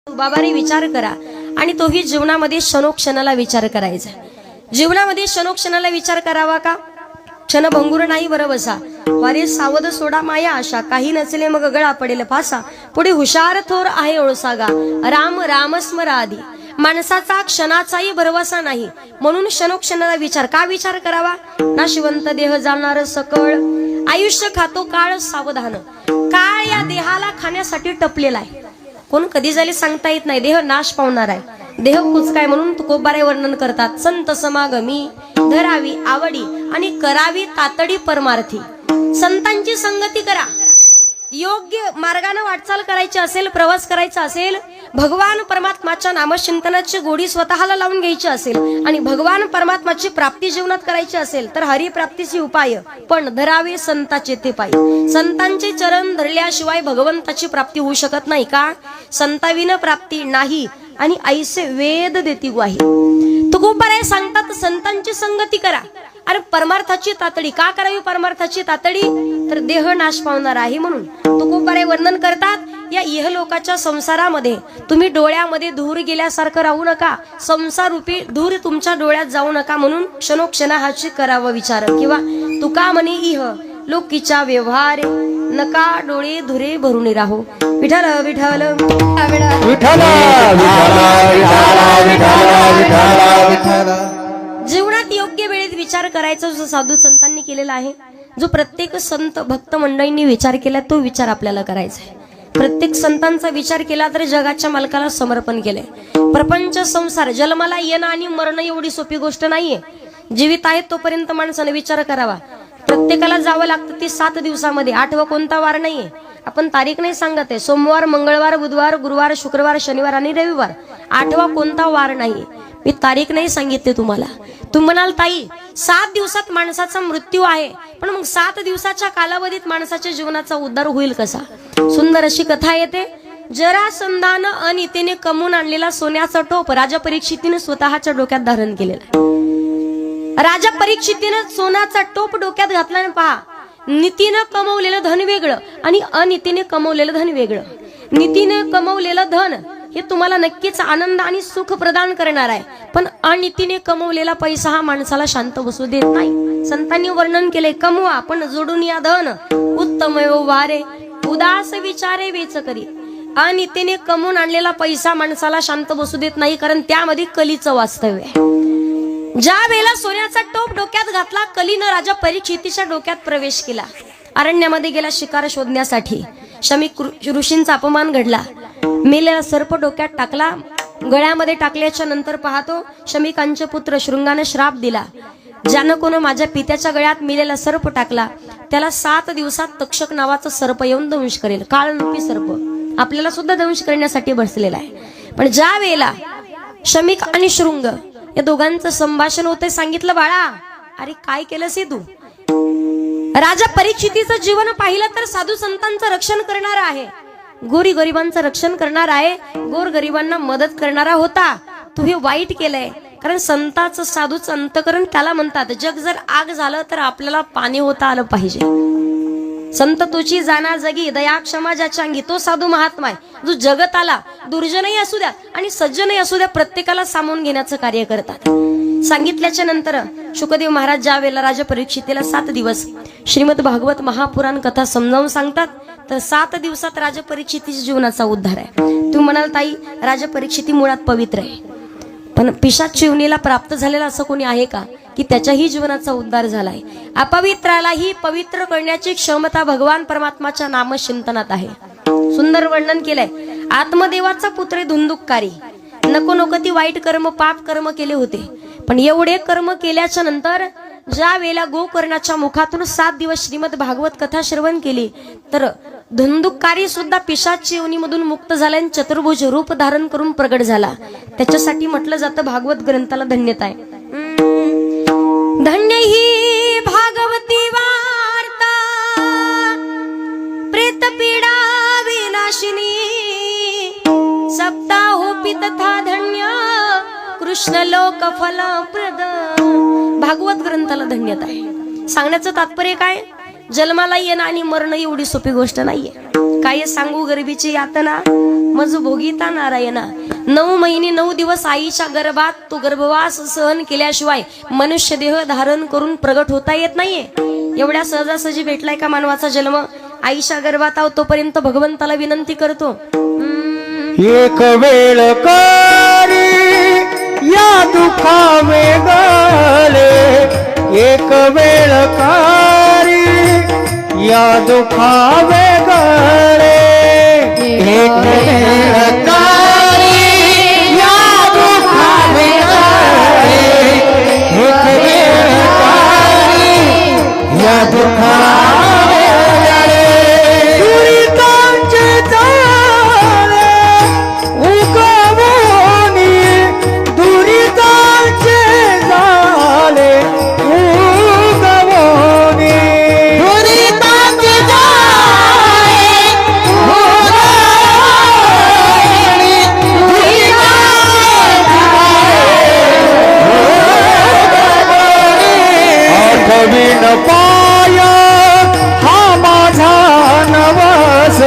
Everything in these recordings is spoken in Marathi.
बाबारे विचार करा आणि तोही जीवनामध्ये क्षणोक्षणाला विचार करायचा। जीवनामध्ये क्षणोक्षणाला विचार करावा का? क्षणभंगुर नाही बरं बसा, वारे सावध सोडा माया आशा, काही नचले मग गळा पडेल फासा, पुढे हुशार थोर आहे ओळसागा, राम राम स्मरा आधी। माणसाचा क्षणाचाही भरवसा नाही, म्हणून क्षणोक्षणाला विचार का विचार करावा? नाशिवंत देह जाणार सकळ, आयुष्य खातो काळ सावधान। काळ या देहाला खाण्यासाठी टपलेला आहे, कोण कधी झाले सांगता येत नाही। देह नाश पावणार आहे, देह कुचकाय, म्हणून तुकोबारे वर्णन करतात। संत समागमी धरावी आवडी आणि करावी तातडी परमार्थी। संतांची संगती करा, योग्य मार्गाने वाटचाल करायची असेल, प्रवास करायचा असेल, भगवान परमात्माच्या नामचिंतनाची गोडी स्वतःला लावून घ्यायची असेल आणि भगवान परमात्माची प्राप्ती जीवनात करायची असेल तर हरिप्राप्तीचे उपाय पण धरावे संताचे ते पाय। संतांचे चरण धरल्याशिवाय भगवंताची प्राप्ती होऊ शकत नाही का? संताविन प्राप्ती नाही आणि ऐसे वेद देती ग्वाही। तुकोबाराय सांगतात संतांची संगती करा। अरे परमार्थाची तातडी का करावी? परमार्थाची तातडी तर देह नाश पावणार आहे म्हणून। तुकोबाराय वर्णन करतात या इहलोकाच्या संसारामध्ये तुम्ही डोळ्यामध्ये धूर गेल्यासारखं राहू नका, संसार रूपी धूर तुमच्या डोळ्यात जाऊ नका, म्हणून क्षणोक्षणा हाची करावा विचार। किंवा तुका म्हणे इह लोकीच्या व्यवहारे, नका डोळे धुरे भरून राहो। विठ्ठल विठ्ठल विठ्ठल विठ्ठल। जीवनात योग्य वेळेत विचार करायचा जो साधू संतांनी केलेला आहे, जो प्रत्येक संत भक्त मंडळींनी विचार केला तो विचार आपल्याला करायचा आहे। प्रत्येक संतांचा विचार केला तर जगाच्या मालकाला समर्पण केले। प्रपंच संसार जन्माला येणं आणि मरण एवढी सोपी गोष्ट नाहीये। जीवित आहे तोपर्यंत माणसाने विचार करावा। प्रत्येकाला जावं लागतं ती 7 दिवसामध्ये, 8वा कोणता वार नाहीये, आपण तारीख नाही सांगत आहे। सोमवार, मंगळवार, बुधवार, गुरुवार, शुक्रवार, शनिवार आणि रविवार, 8वा कोणता वार नाहीये। मी तारीख नाही सांगितली तुम्हाला। तुम्ही म्हणाल ताई 7 दिवसात माणसाचा मृत्यू आहे, पण मग 7 दिवसाच्या कालावधीत माणसाच्या जीवनाचा उद्धार होईल कसा? सुंदर अशी कथा येते। जरासंधानं अनितीने कमवून आणलेला सोन्याचा टोप राजा परीक्षितीने स्वतःच्या डोक्यात धारण केलेला। राजा परीक्षितीने सोन्याचा टोप डोक्यात घातल्याने पहा, नीतीनं कमवलेलं धन वेगळं आणि अनितीने कमवलेलं धन वेगळं। नीतीने कमवलेलं धन हे तुम्हाला नक्कीच आनंद आणि सुख प्रदान करणार आहे, पण अनितीने कमवलेला पैसा हा माणसाला शांत बसू देत नाही। संतांनी वर्णन केले, कमवा पण जोडून या धन, उत्तम वारे उदास विचारे वेच करी। अनितीने कमवून आणलेला पैसा माणसाला शांत बसू देत नाही, कारण त्यामध्ये कलीचं वास्तव्य आहे। ज्या वेळेला सोन्याचा टोप डोक्यात घातला, कलीनं राजा परीक्षितीच्या डोक्यात प्रवेश केला। अरण्यामध्ये गेला शिकार शोधण्यासाठी। शमीक ऋषींचा अपमान घडला, मेलेला सर्प डोक्यात टाकला, गळ्यामध्ये टाकल्याच्या नंतर पाहतो शमीकांचे पुत्र शृंगाने श्राप दिला, ज्यानं कोण माझ्या पित्याच्या गळ्यात मेलेला सर्प टाकला त्याला 7 दिवसात तक्षक नावाचा सर्प येऊन दंश करेल। काळरूपी सर्प आपल्याला सुद्धा दंश करण्यासाठी बसलेला आहे। पण ज्या वेळेला शमीक आणि शृंग या दोघांचं संभाषण होते, सांगितलं बाळा अरे काय केलंस हे तू? राजा परीक्षितीचं जीवन पाहिलं तर साधू संतांचं रक्षण करणारा आहे, गोरी गरिबांचं रक्षण करणार आहे, गोर गरिबांना मदत करणारा होता। तू हे वाईट केलंय, कारण संताचं साधूचं अंतकरण त्याला म्हणतात। जग जर आग झालं तर आपल्याला पाणी होता आलं पाहिजे। संत तुझी जाना जगी दया क्षमा ज्याच्या अंगी, तो साधू महात्मा आहे जो जगताला दुर्जनही असू द्या आणि सज्जनही असू द्या प्रत्येकाला सामावून घेण्याचं कार्य करतात। सांगितल्याच्या नंतर शुकदेव महाराज ज्या वेळेला राजा परीक्षितीला 7 दिवस श्रीमद भागवत महापुराण कथा समजावून सांगतात, तर 7 दिवसात राजा परीक्षितीच्या जीवनाचा उद्धार आहे। तुम्ही म्हणाल ताई राजा परीक्षिती मुळात पवित्र आहे, पण पिशाच चिवणीला प्राप्त झालेला असं कोणी आहे का की त्याच्याही जीवनाचा उद्धार झालाय? अपवित्रालाही पवित्र करण्याची क्षमता भगवान परमात्माच्या नामचिंतनात आहे। सुंदर वर्णन केलंय। आत्मदेवाचा पुत्र धुंदुककारी, नको नको ती वाईट कर्म पाप कर्म केले होते, पण एवढे कर्म केल्याच्या नंतर ज्या वेळेला गोकर्णाच्या मुखातून 7 दिवस श्रीमद भागवत कथा श्रवण केली तर धुंदुककारी सुद्धा पिशाच योनीमधून मुक्त झाला आणि चतुर्भुज रूप धारण करून प्रगट झाला। त्याच्यासाठी म्हटलं जातं भागवत ग्रंथाला धन्यता आहे। धन्य ही भागवती वार्ता प्रेत पीडा विनाशिनी, सप्ताहोपी तथा धन्य कृष्ण लोक फलप्रद। भागवत ग्रंथाला धन्यता आहे। सांगण्याचं तात्पर्य काय? जन्माला येणं आणि मरण एवढी सोपी गोष्ट नाहीये। काय सांगू, गरिबीची यातना, मज भोगिता नारायणा. 9 महिने 9 दिवस आईच्या गर्भात तो गर्भवास सहन केल्याशिवाय मनुष्य देह धारण करून प्रगट होता येत नाहीये. एवढ्या सहजासहजी भेटलाय का मानवाचा जन्म? आईच्या गर्भात आहो तोपर्यंत भगवंताला विनंती करतो, एक वेळ करी या दुखा वेगळे, एक वेळ करी या दुखा वेगळे, एक वेळ करी या दुखा वेगळे, एक वेळ करी या दुखा वेगळे. दुरितांचे जाळे उगवूनी, दुरितांचे जाळे उगवूनी, दुरितांचे जाळे उगवूनी, आठवीन पाय हा माझा नवस,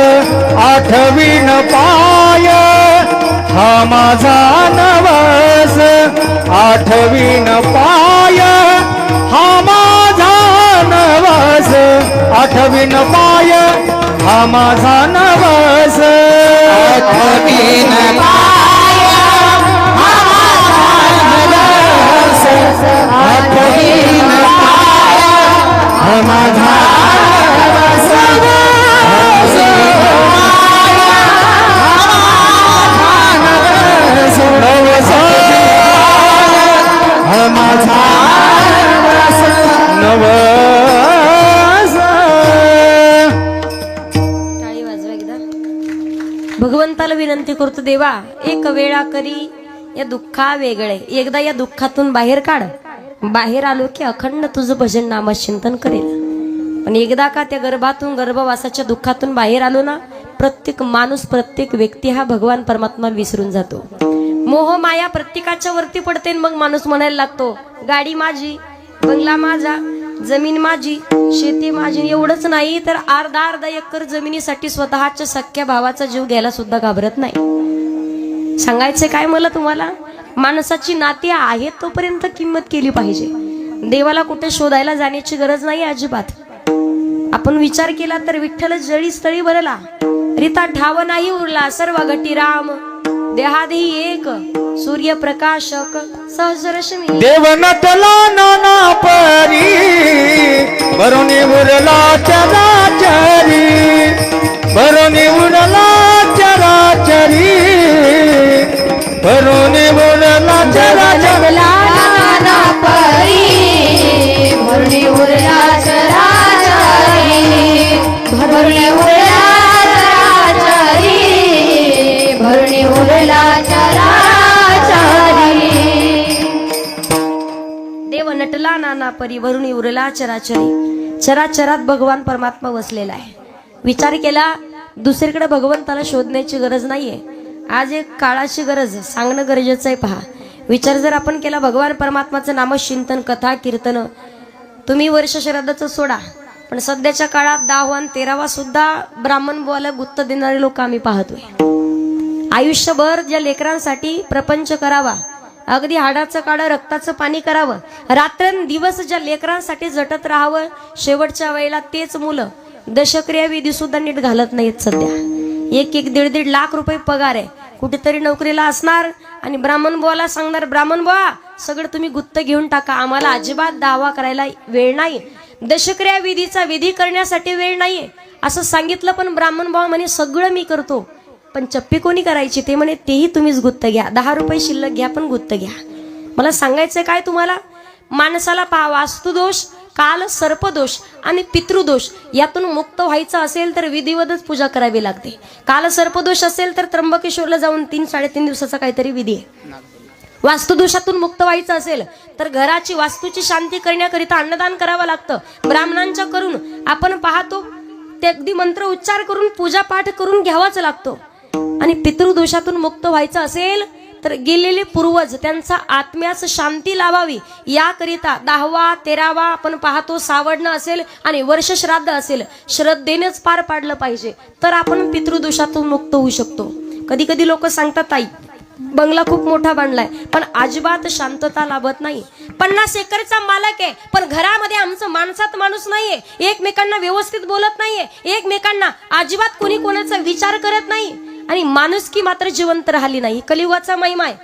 आठवीन पाय हा माझा नवस, आठवीन पाय हा माझा नवस, आठवीन पाय हा माझा नवस, आठवीन पाय हा माझा नवस, आठवीन पाय हा माझा नवस, टाळी वाजवा एकदा. भगवंताला विनंती करतो, देवा एक वेळा करी या दुःखा वेगळे, एकदा या दुःखातून बाहेर काढ. बाहेर आलो की अखंड तुझं भजन नाम चिंतन करेल. पण एकदा का त्या गर्भातून गर्भवासाच्या दुःखातून बाहेर आलो ना, प्रत्येक माणूस प्रत्येक व्यक्ती हा भगवान परमात्मा विसरून जातो. मोह माया प्रत्येकाच्या वरती पडते आणि मग माणूस म्हणायला लागतो, गाडी माझी, बंगला माझा, जमीन माझी, शेती माझी. एवढंच नाही तर अर्धा एकर जमिनीसाठी स्वतःच्या सख्या भावाचा जीव घ्यायला सुद्धा घाबरत नाही. सांगायचं काय मला तुम्हाला, माणसाची नाती आहेत तोपर्यंत किंमत केली पाहिजे. देवाला कुठे शोधायला जाण्याची गरज नाही अजिबात. आपण विचार केला तर विठ्ठल जळी स्थळी भरला, रिता ठाव नाही उरला, सर्व घटी राम देहादी एक, सूर्यप्रकाशक सहस्ररश्मी. देव नटला नाना परी, भरुनी उरला चराचरी, भरुनी उरला चराचरी, भरुनी उरला चराचरी, नाना परी, भरुनी उरला चराचरी, भरुनी उरला चराचरी, भरुनी उरला चराचरी. देव नटला नाना परी, भरुनी उरला चराचरी. चराचरात भगवान परमात्मा वसलेला आहे. विचार केला दुसरीकडे भगवंताला शोधण्याची गरज नाहीये. आज एक काळाची गरज सांगणं गरजेचं आहे. पहा, विचार जर आपण केला भगवान परमात्माचं नामचिंतन, कथा, कीर्तन, तुम्ही वर्ष श्राद्धाचं सोडा, पण सध्याच्या काळात 10वा आणि 13वा सुद्धा ब्राह्मण बोलायला गुत्त देणारे लोक आम्ही पाहतोय. आयुष्यभर ज्या लेकरांसाठी प्रपंच करावा, अगदी हाडाचं काढं रक्ताचं पाणी करावं, रात्रंदिवस ज्या लेकरांसाठी झटत राहावं, शेवटच्या वेळेला तेच मुलं दशक्रिया विधी सुद्धा नीट घालत नाहीत. सध्या 1-1, 1.5 लाख रुपये पगार आहे, कुठेतरी नोकरीला असणार आणि ब्राह्मण बुवाला सांगणार, ब्राह्मण बुवा सगळं तुम्ही गुत्त घेऊन टाका, आम्हाला अजिबात दावा करायला वेळ नाही, दशक्रिया विधीचा विधी करण्यासाठी वेळ नाहीये असं सांगितलं. पण ब्राह्मण बुवा म्हणे सगळं मी करतो, पण चप्पी कोणी करायची ते म्हणे तेही तुम्हीच गुत्त घ्या, 10 रुपये शिल्लक घ्या पण गुत्त घ्या. मला सांगायचंय काय तुम्हाला, माणसाला पहा, वास्तुदोष, काल सर्पदोष आणि पितृदोष यातून मुक्त व्हायचं असेल तर विधिवतच पूजा करावी लागते. काल सर्पदोष असेल तर त्र्यंबकेश्वरला जाऊन 3-3.5 दिवसाचा काहीतरी विधी आहे. वास्तुदोषातून मुक्त व्हायचं असेल तर घराची वास्तूची शांती करण्याकरिता अन्नदान करावं लागतं. ब्राह्मणांच्या करून आपण पाहतो ते अगदी मंत्र उच्चार करून पूजा पाठ करून घ्यावाच लागतो. आणि पितृदोषातून मुक्त व्हायचं असेल तर गेलेले पूर्वज त्यांचा आत्म्यास शांती लावावी याकरिता 10वा 13वा आपण पाहतो सावडणं असेल आणि वर्ष श्राद्ध असेल, श्रद्धेनेच पार पाडलं पाहिजे तर आपण पितृदोषातून मुक्त होऊ शकतो. कधी कधी लोक सांगतात ताई बंगला खूप मोठा बांधलाय, पण अजिबात शांतता लाभत नाही. 50 एकरचा मालक आहे, पण घरामध्ये आमचं माणसात माणूस नाहीये, एकमेकांना व्यवस्थित बोलत नाहीये, एकमेकांना अजिबात कोणी कोणाचा विचार करत नाही आणि माणुसकी मात्र जिवंत राहिली नाही. कलियुगाचा महिमा आहे.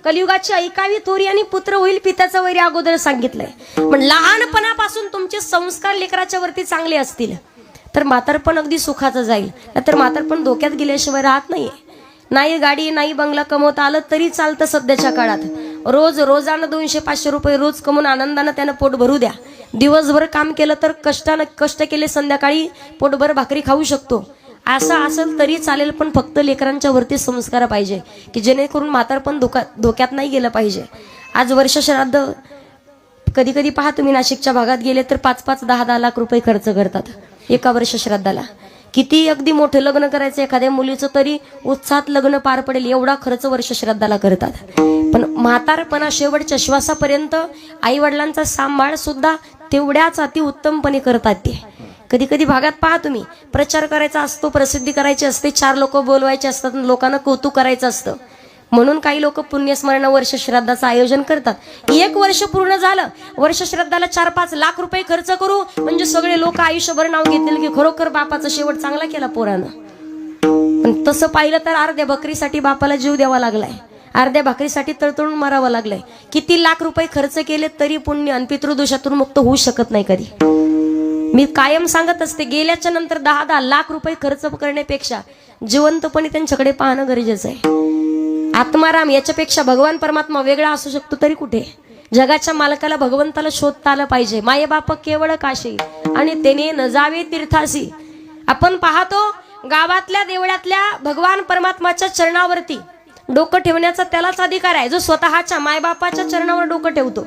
कलियुगाची ऐकावी थोरी आणि पुत्र होईल पित्याचा वैरी अगोदर सांगितलंय. पण लहानपणापासून तुमचे संस्कार लेकराच्या वरती चांगले असतील तर म्हातारपण अगदी सुखाचं जाईल, नाहीतर म्हातारपण धोक्यात गेल्याशिवाय राहत नाहीये. नाही गाडी नाही बंगला कमवता आलं तरी चालतं सध्याच्या काळात. रोजानं 200-500 रुपये रोज कमवून आनंदानं त्यानं पोट भरू द्या. दिवसभर काम केलं तर कष्ट केले संध्याकाळी पोटभर भाकरी खाऊ शकतो. असं असेल तरी चालेल, पण फक्त लेकरांच्या वरती संस्कार पाहिजे की जेणेकरून म्हातारपण धोक्यात नाही गेलं पाहिजे. आज वर्ष श्राद्ध कधी कधी पहा तुम्ही नाशिकच्या भागात गेले तर 5-5, 10-10 लाख रुपये खर्च करतात एका वर्ष श्राद्धाला. किती अगदी मोठं लग्न करायचं एखाद्या मुलीचं तरी उत्साहात लग्न पार पडेल एवढा खर्च वर्ष श्राद्धाला करतात. पण म्हातारपणा शेवटच्या श्वासापर्यंत आई वडिलांचा सांभाळ सुद्धा तेवढ्याच अति उत्तमपणे करतात ते. कधी कधी भागात पहा तुम्ही प्रचार करायचा असतो, प्रसिद्धी करायची असते, 4 लोक बोलवायचे असतात, लोकांना कौतुक करायचं असतं, म्हणून काही लोक पुण्यस्मरण वर्ष श्राद्धाचं आयोजन करतात. 1 वर्ष पूर्ण झालं, वर्ष श्राद्धाला 4-5 लाख रुपये खर्च करू म्हणजे सगळे लोक आयुष्यभर नाव घेतील की खरोखर बापाचा शेवट चांगला केला पोरानं. पण तसं पाहिलं तर अर्ध्या बकरीसाठी बापाला जीव द्यावा लागलाय, अर्ध्या भाकरीसाठी तळतळून मरावं लागलंय. किती लाख रुपये खर्च केले तरी पुण्य आणि पितृदोषातून मुक्त होऊ शकत नाही कधी. मी कायम सांगत असते गेल्याच्या नंतर 10-10 लाख रुपये खर्च करण्यापेक्षा जिवंतपणे त्यांच्याकडे पाहणं गरजेचं आहे. आत्माराम याच्यापेक्षा भगवान परमात्मा वेगळा असू शकतो तरी कुठे. जगाच्या मालकाला भगवंताला शोधता आलं पाहिजे. माये बाप केवळ काशी आणि तेने न जावे तीर्थासी. आपण पाहतो गावातल्या देवळातल्या भगवान परमात्माच्या चरणावरती डोकं ठेवण्याचा त्यालाच अधिकार आहे जो स्वतःच्या मायबापाच्या चरणावर डोकं ठेवतो.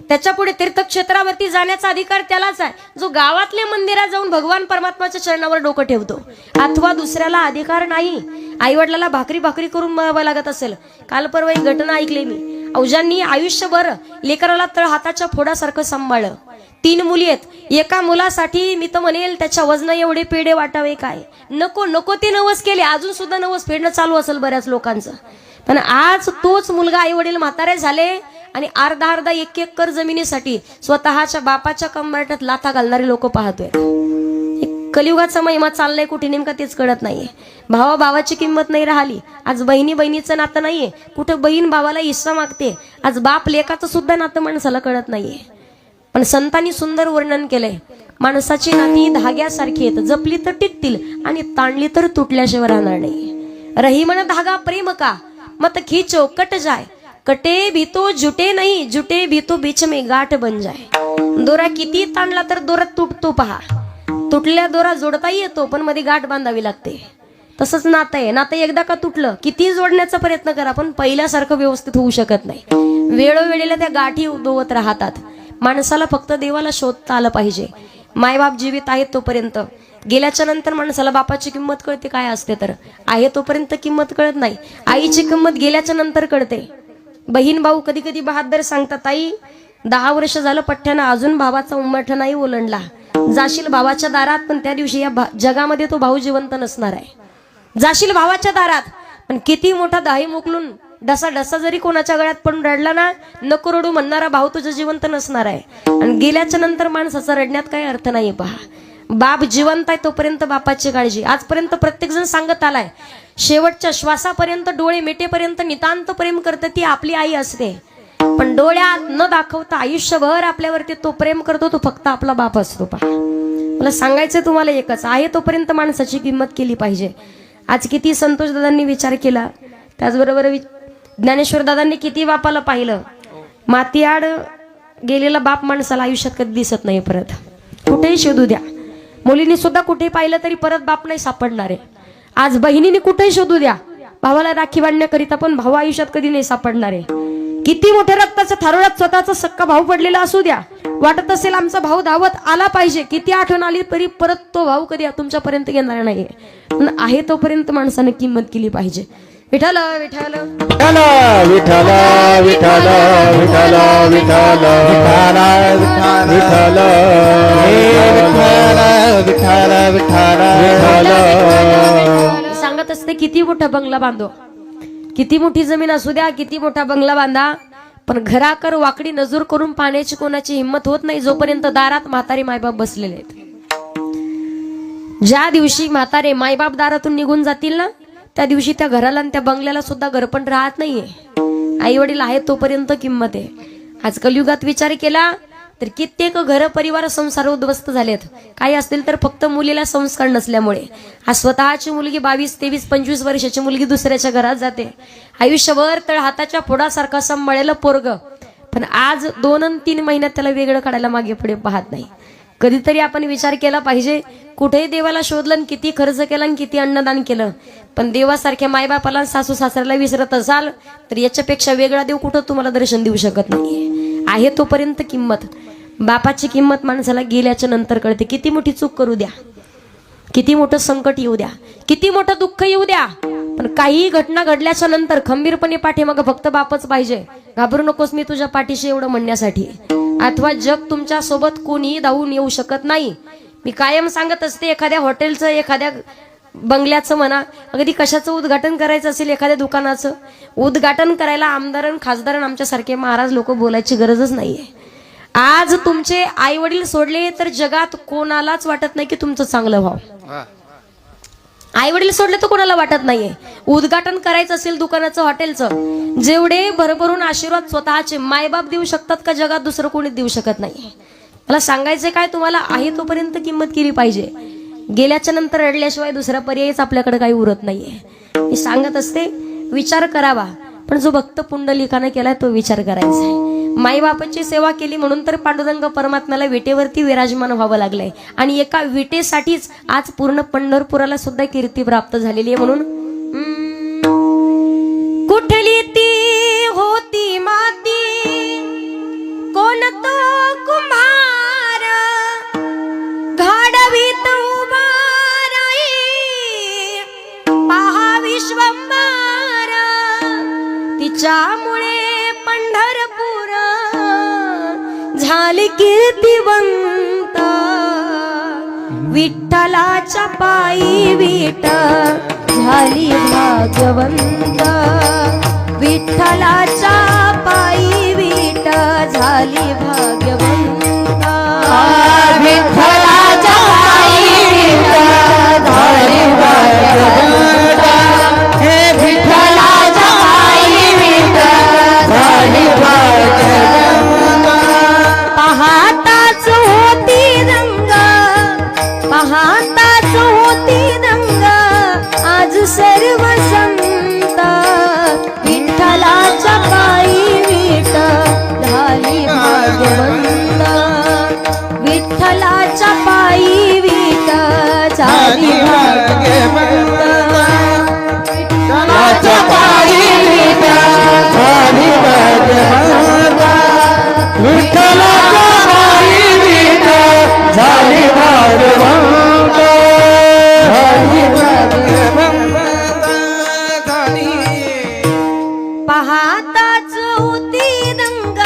त्याच्या पुढे तीर्थक्षेत्रावरती जाण्याचा अधिकार त्यालाच आहे जो गावातल्या मंदिरात जाऊन भगवान परमात्माच्या चरणावर डोकं ठेवतो. अथवा दुसऱ्याला अधिकार नाही. आई वडिलाला भाकरी करून मरावं लागत असेल. काल परवा एक घटना ऐकली मी. औजांनी आयुष्यभर लेकराला तळ हाताच्या फोडासारखं सांभाळलं. 3 मुली आहेत. एका मुलासाठी मी तर म्हणेल त्याच्या वजना एवढे पेढे वाटावे काय. नको ते नवस केले, अजून सुद्धा नवस फेडणं चालू असेल बऱ्याच लोकांचं. पण आज तोच मुलगा आई वडील म्हातारे झाले आणि अर्धा 1 एकर जमिनीसाठी स्वतःच्या बापाच्या कंबरट्यात लाथा घालणारी लोक पाहतोय. कलियुगाचा महिमा चाललाय कुठे नेमका तेच कळत नाहीये. भावाची किंमत नाही राहिली. आज बहिणीचं नातं नाहीये. कुठं बहीण भावाला हिस्सा मागते. आज बाप लेकाचं सुद्धा नातं माणसाला कळत नाहीये. पण संतांनी सुंदर वर्णन केलंय. माणसाची नाती धाग्यासारखी आहेत, जपली तर टिकतील आणि ताणली तर तुटल्याशिवाय राहणार नाही. रही मन धागा प्रेम का मत खींचो कट जाय, कटे भी तो जुटे नाही, जुटे भी तो बीच में गाठ बन जाय. दोरा किती ताणला तर दोरा तुटतो पहा. तुटल्या दोरा जोडता येतो पण मध्ये गाठ बांधावी लागते. तसंच नातं आहे. नातं एकदा का तुटलं किती जोडण्याचा प्रयत्न करा पण पहिल्यासारखं व्यवस्थित होऊ शकत नाही. वेळोवेळेला त्या गाठी उद्भवत राहतात. माणसाला फक्त देवाला शोधता आलं पाहिजे. मायबाप जीवित आहेत तोपर्यंत. गेल्याच्या नंतर माणसाला बापाची किंमत कळते काय असते तर. आहे तोपर्यंत किंमत कळत नाही. आईची किंमत गेल्याच्या नंतर कळते. बहीण भाऊ कधी कधी बहादर सांगतात आई 10 वर्ष झालं पठ्ठ्यानं अजून भावाचा उंबरठा नाही ओलांडला. जाशील भावाच्या दारात पण त्या दिवशी या जगामध्ये तो भाऊ जिवंत नसणार आहे. जाशील भावाच्या दारात पण किती मोठा दाही मोकलून डसा जरी कोणाच्या गळ्यात पडून रडला ना नको रडू म्हणणारा भाऊ तुझं जिवंत नसणार आहे. आणि गेल्याच्या नंतर माणसाचा रडण्यात काही अर्थ नाही. पहा बाप जिवंत आहे तोपर्यंत बापाची काळजी. आजपर्यंत प्रत्येक जण सांगत आलाय शेवटच्या श्वासापर्यंत डोळे मिटेपर्यंत नितांत प्रेम करते ती आपली आई असते. पण डोळ्यात न दाखवता आयुष्यभर आपल्यावरती तो प्रेम करतो तो फक्त आपला बाप असतो. पहा मला सांगायचं तुम्हाला एकच आहे तोपर्यंत माणसाची किंमत केली पाहिजे. आज किती संतोष दादांनी विचार केला. त्याचबरोबर ज्ञानेश्वर दादांनी किती बापाला पाहिलं. मातीआड गेलेला बाप माणसाला आयुष्यात कधी दिसत नाही परत. कुठेही शोधू द्या. मुलींनी सुद्धा कुठे पाहिलं तरी परत बाप नाही सापडणार आहे. आज बहिणीने कुठेही शोधू द्या भावाला राखी बांधण्याकरिता पण भाऊ आयुष्यात कधी नाही सापडणार आहे. किती मोठ्या रक्ताच्या थारोळ्यात स्वतःचा सक्का भाऊ पडलेला असू द्या वाटत असेल आमचा भाऊ धावत आला पाहिजे. किती आठवण आली तरी परत तो भाऊ कधी तुमच्यापर्यंत येणार नाही. पण आहे तोपर्यंत माणसाने किंमत केली पाहिजे. विठ्ठल विठ्ठल विठ्ठल विठ्ठल विठ्ठल विठ्ठल विठ्ठल विठ्ठल विठ्ठल विठ्ठल विठ्ठल विठ्ठल सांगत म्हणत असते किती मोठा बंगला बांधो, किती मोठी जमीन असू द्या, किती मोठा बंगला बांधा, पण घराकर वाकडी नजर करून पाहण्याची कोणाची हिंमत होत नाही जोपर्यंत दारात म्हातारे मायबाप बसलेले आहेत. ज्या दिवशी म्हातारे मायबाप दारातून निघून जातील ना, त्या दिवशी त्या घराला आणि त्या बंगल्याला सुद्धा घरपण राहत नाहीये. आई वडील आहेत तोपर्यंत किंमत आहे. आज कलियुगात विचार केला तर कित्येक घर परिवार संसार उद्ध्वस्त झालेत. काही असतील तर फक्त मुलीला संस्कार नसल्यामुळे. आज स्वतःची मुलगी 22, 23, 25 वर्षाची मुलगी दुसऱ्याच्या घरात जाते. आयुष्यभर तळ हाताच्या फोडासारखा सांभाळलेलं पोरग, पण आज 2 आणि 3 महिन्यात त्याला वेगळं काढायला मागे पुढे पाहत नाही. कधीतरी आपण विचार केला पाहिजे, कुठेही देवाला शोधलं आणि किती खर्च केला आणि किती अन्नदान केलं, पण देवासारख्या मायबापाला सासू सासऱ्याला विसरत असाल तर याच्यापेक्षा वेगळा देव कुठं तुम्हाला दर्शन देऊ शकत नाही. आहे तोपर्यंत किंमत. बापाची किंमत माणसाला गेल्याच्या नंतर कळते. किती मोठी चूक करू द्या, किती मोठं संकट येऊ द्या, किती मोठं दुःख येऊ द्या, पण काही घटना घडल्याच्या नंतर खंबीरपणे पाठीमागं फक्त बापच पाहिजे. घाबरू नकोस, मी तुझ्या पाठीशी एवढं म्हणण्यासाठी. अथवा जग तुमच्या सोबत कोणीही धावून येऊ शकत नाही. मी कायम सांगत असते, एखाद्या हॉटेलचं, एखाद्या बंगल्याचं म्हणा, अगदी कशाचं उद्घाटन करायचं असेल, एखाद्या दुकानाचं उद्घाटन करायला आमदार खासदार आमच्यासारखे महाराज लोक बोलायची गरजच नाहीये. आज तुमचे आई वडील सोडले तर जगात कोणालाच वाटत नाही की तुमचं चांगलं व्हावं. आई वडील सोडले तर कोणाला वाटत नाहीये. उद्घाटन करायचं असेल दुकानाचं, हॉटेलचं, जेवढे भरभरून आशीर्वाद स्वतःचे मायबाप देऊ शकतात का जगात दुसरं कोणी देऊ शकत नाही. मला सांगायचं काय, तुम्हाला आहे तोपर्यंत किंमत केली पाहिजे. गेल्याच्या नंतर रडल्याशिवाय दुसरा पर्यायच आपल्याकडे काही उरत नाहीये. मी सांगत असते, विचार करावा, पण जो भक्त पुंडलिकाने केलाय तो विचार करायचा आहे. माईबापाची सेवा केली म्हणून तर पांडुरंग परमात्म्याला विटेवरती विराजमान व्हावं लागलंय. आणि एका विटेसाठीच आज पूर्ण पंढरपुराला सुद्धा कीर्ती प्राप्त झालेली आहे. म्हणून कुठली ती होती माती, कोण तो कुम्हार, घडवीत उभा राही पहा विश्वंभर, तिच्यामुळे पंढरपूर झाली कीर्तिवंत. विठ्ठलाच्या पायी विठ झाली भाग्यवंत, विठ्ठलाच्या पायी विठ झाली भाग्यवंत. विठ्ठलाच्या पायी विठ झाली भाग्यवंत, हे विठ्ठलाच्या पायी विठ झाली भाग्यवंत. पाहताच होती रंग, पाहताच होती रंग, आज सर्व संत विठ्ठलाच्या पायी विठ झाली भाग्यवंत, विठ्ठलाच्या पायी विठ झाली भाग्यवंत, विठ्ठलाच्या पायी विठ झाली भाग्यवंत, विठ्ठलाच्या पायी विठ झाली भाग्यवंत, झाली भाग्यवंत, झाली. पाहताच होती रंग,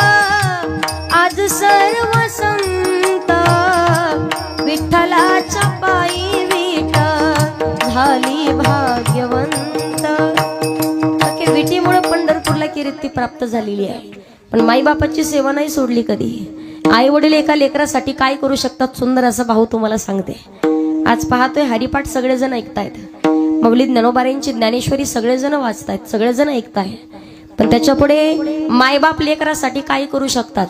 आज सर्व संत विठ्ठलाच्या पायी विठ झाली भाग्यवंत. अखेर विठीमुळे पंढरपूरला कीर्ती प्राप्त झालेली आहे. पण माईबापाची सेवा नाही सोडली कधी. आई वडील एका लेकरासाठी काय करू शकतात सुंदर असा भाऊ तुम्हाला सांगते. आज पाहतोय हरिपाठ सगळेजण ऐकतायत, मौलिद ज्ञानोबारांची ज्ञानेश्वरी सगळेजण वाचतायत, सगळेजण ऐकतायत, पण त्याच्या पुढे मायबाप लेकरासाठी काय करू शकतात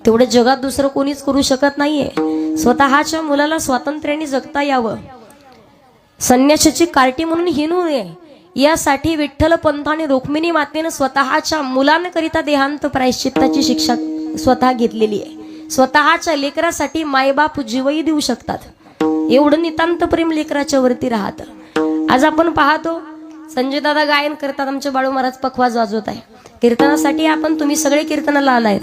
तेवढे जगात दुसरं कोणीच करू शकत नाहीये. स्वतःच्या मुलाला स्वातंत्र्याने जगता यावं, संन्यासाची कार्टी म्हणून हिनू नये, यासाठी विठ्ठल पंथाने रुक्मिणी मातेने स्वतःच्या मुलांकरिता देहांत प्रायश्चित्ताची शिक्षा स्वतः घेतलेली आहे. स्वतःच्या लेकरासाठी मायबाप जीवही देऊ शकतात. एवढं नितांत प्रेम लेकराच्या वरती राहतं. आज आपण पाहतो संजय दादा गायन करतात, आमचे बाळू महाराज पखवाज वाजवत आहे. कीर्तनासाठी आपण तुम्ही सगळे कीर्तनाला आलायत,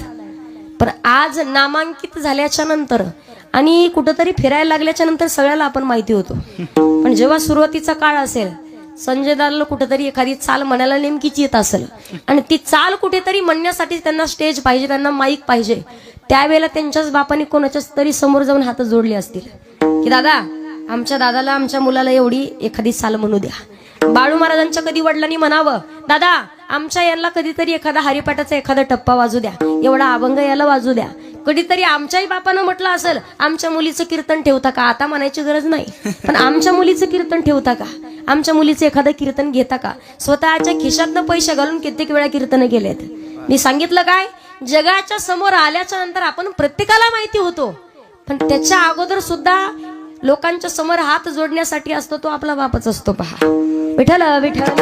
पण आज नामांकित झाल्याच्या नंतर आणि कुठंतरी फिरायला लागल्याच्या नंतर सगळ्याला आपण माहिती होतो. पण जेव्हा सुरुवातीचा काळ असेल, संजय दादाला कुठेतरी एखादी चाल म्हणायला नेमकीच येत असेल आणि ती चाल कुठेतरी म्हणण्यासाठी त्यांना स्टेज पाहिजे, त्यांना माईक पाहिजे, त्यावेळेला त्यांच्याच बापाने कोणाच्याच तरी समोर जाऊन हात जोडले असतील की दादा आमच्या दादाला, आमच्या मुलाला एवढी एखादी चाल म्हणू द्या. बाळू महाराजांच्या कधी वडिलांनी म्हणावं, दादा आमच्या यांना कधीतरी एखादा हरिपाठाचा एखादा टप्पा वाजू द्या, एवढा अभंग याला वाजू द्या. कधीतरी आमच्याही बापानं म्हटलं असेल, आमच्या मुलीचं कीर्तन ठेवता का? आता म्हणायची गरज नाही, पण आमच्या मुलीचं कीर्तन ठेवता का? आमच्या मुलीचं एखादं कीर्तन घेता का? स्वतःच्या खिशातनं पैसे घालून कित्येक वेळा कीर्तन केलेत. मी सांगितलं काय, जगाच्या समोर आल्याच्या नंतर आपण प्रत्येकाला माहिती होतो, पण त्याच्या अगोदर सुद्धा लोकांच्या समोर हात जोडण्यासाठी असतो तो आपला बापच असतो. पहा, विठ्ठल विठ्ठल.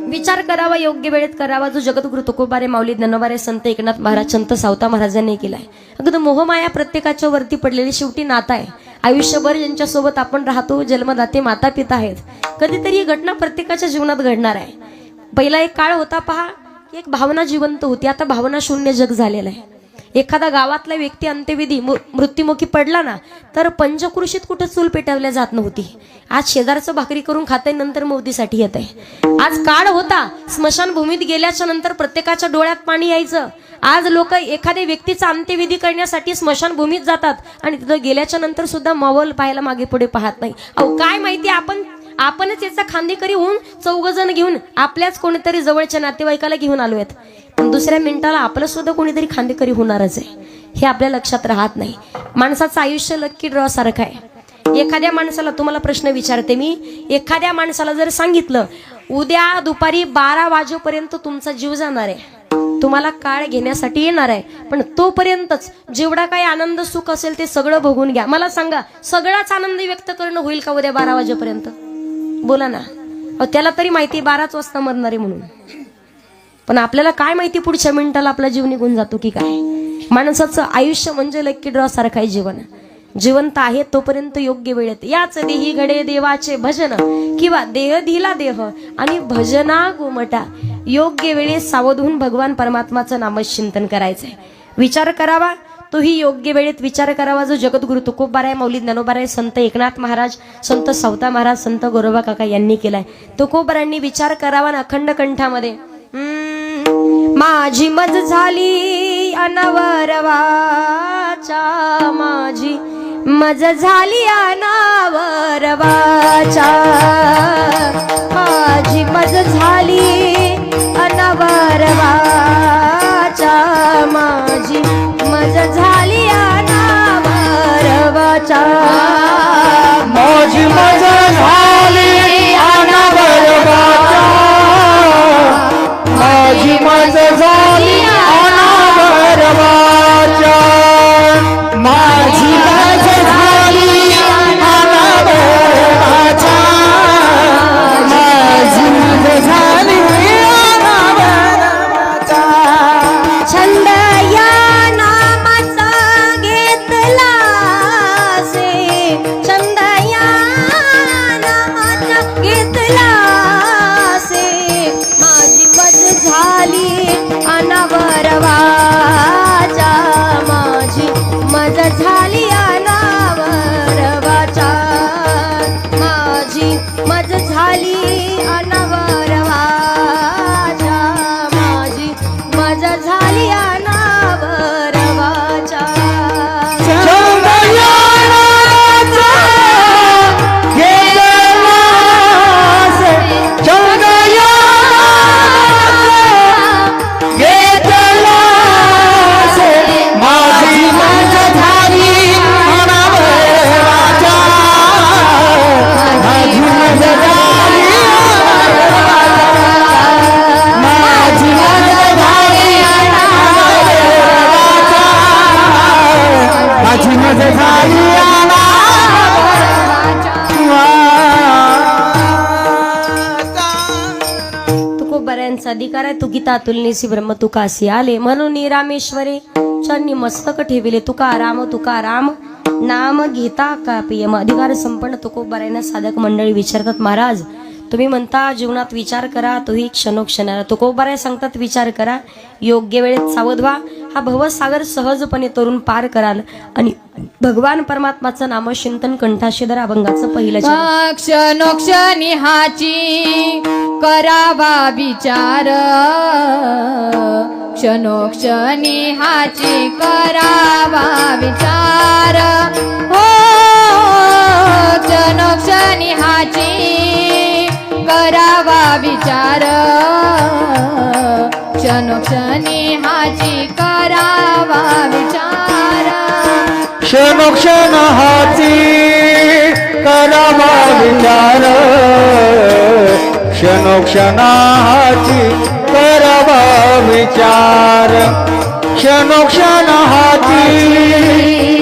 विचार करावा, योग्य वेळेत करावा, जो जगद्गुरु तुकोबारे माऊली ज्ञानोबारे संत एकनाथ महाराज संत सावता महाराजांनी केलाय. अगदी मोहमाया प्रत्येकाच्या वरती पडलेली शेवटी नाता आहे. आयुष्यभर ज्यांच्यासोबत आपण राहतो, जन्मदाते माता पिता आहेत. कधीतरी ही घटना प्रत्येकाच्या जीवनात घडणार आहे. पहिला एक काळ होता पहा, एक भावना जिवंत होती. आता भावना शून्य जग झालेलं आहे. एखादा गावातला व्यक्ती अंत्यविधी मृत्युमुखी पडला ना, तर पंचकृषीत कुठं चूल पेटवल्या जात नव्हती. आज शेजारचं भाकरी करून खाते, नंतर मोदीसाठी येत आहे. आज काळ होता स्मशानभूमीत गेल्याच्या नंतर प्रत्येकाच्या डोळ्यात पाणी यायचं. आज लोक एखाद्या व्यक्तीचा अंत्यविधी करण्यासाठी स्मशानभूमीत जातात आणि तिथं गेल्याच्या नंतर सुद्धा मोबाईल पाहायला मागे पुढे पाहत नाही. अहो काय माहिती, आपणच याचा खांदेकरी होऊन 4 जण घेऊन आपल्याच कोणीतरी जवळच्या नातेवाईकाला घेऊन आलो आहेत, पण दुसऱ्या मिनिटाला आपलं सुद्धा कोणीतरी खांदेकरी होणारच आहे. हे आपल्या लक्षात राहत नाही. माणसाचं आयुष्य लकी ड्रॉ सारखं आहे. एखाद्या माणसाला, तुम्हाला प्रश्न विचारते मी, एखाद्या माणसाला जर सांगितलं उद्या दुपारी 12 वाजेपर्यंत तुमचा जीव जाणार आहे, तुम्हाला काळ घेण्यासाठी येणार आहे, पण तोपर्यंतच जेवढा काही आनंद सुख असेल ते सगळं भोगून घ्या. मला सांगा, सगळाच आनंद व्यक्त करणं होईल का उद्या 12 वाजेपर्यंत? बोला ना. त्याला तरी माहिती 12च वाजता मरणार आहे म्हणून, पण आपल्याला काय माहिती पुढच्या मिनिटाला आपला जीव निघून जातो की काय. माणसाचं आयुष्य म्हणजे लकी ड्रॉ सारखं आहे. जीवन जिवंत आहे तोपर्यंत योग्य वेळेत याच देही घडे देवाचे भजन, किंवा देह दिला देह आणि भजना गोमटा. योग्य वेळेत सावध होऊन भगवान परमात्माचं नामचिंतन करायचंय. विचार करावा, तोही योग्य वेळेत विचार करावा, जो जगद्गुरु तुकोबाराय माऊली ज्ञानोबाराय संत एकनाथ महाराज संत सावता महाराज संत गोरोबा काका यांनी केलाय. तुकोबारांनी विचार करावा ना अखंड कंठामध्ये. माझी मज झाली अनावरवाचा, माझी मज झाली अनावरवाचा, माझी मज झाली अनावरवाचा, माझी मज झाली अनावरवाचा, माझी मज झाली अनावरवाचा, माझी मज झाली अनावरवाचा, माझी मज झाली अनावरवाचा, माझी मज झाली अनावरवाचा. छंद या नामाचा घेतला से, छंद या नामाचा घेतला से, माझी मज झाली अनावरवाचा, माझी मज झाली अनावरवाचा, माझी मज झाली अनावरवाचा, माझी मज झाली अनावरवाचा. चंद्रयानाचा घेतला से, चंद्रयानाचा घेतला से, माझी मज झाली अनावरवाचा, माझी मज झाली अनावरवाचा, माझी मज झाली अनावरवाचा, माझी मज झाली तुकोबारायांचा अधिकार आहे. तुकिता तुलनेसी ब्रह्म तुका असी आले, म्हणून रामेश्वरे चरणी मस्तक ठेविले. तुका राम नाम घेता का पियम. अधिकार संपन्न तुकोबारायांना साधक मंडळी विचारतात, महाराज तुम्ही म्हणता जीवनात विचार करा, तोही क्षणोक्षणाला. तुकोबाराय सांगतात विचार करा, योग्य वेळेत सावध व्हा, हा भवसागर सहजपणे तरुण पार कराल आणि भगवान परमात्माचं नामचिंतन कंठाशीधर अभंगाचं पहिलं चरण. क्षणोक्षणी हाची करावा विचार, क्षणोक्षणी हाची करावा विचार. हो क्षणोक्षणी हाची करावा विचार क्षणोक्षणी हाची करावा विचार क्षणोक्षण हाची करावा विचार क्षणोक्षणाची करावा विचार क्षणोक्षणाची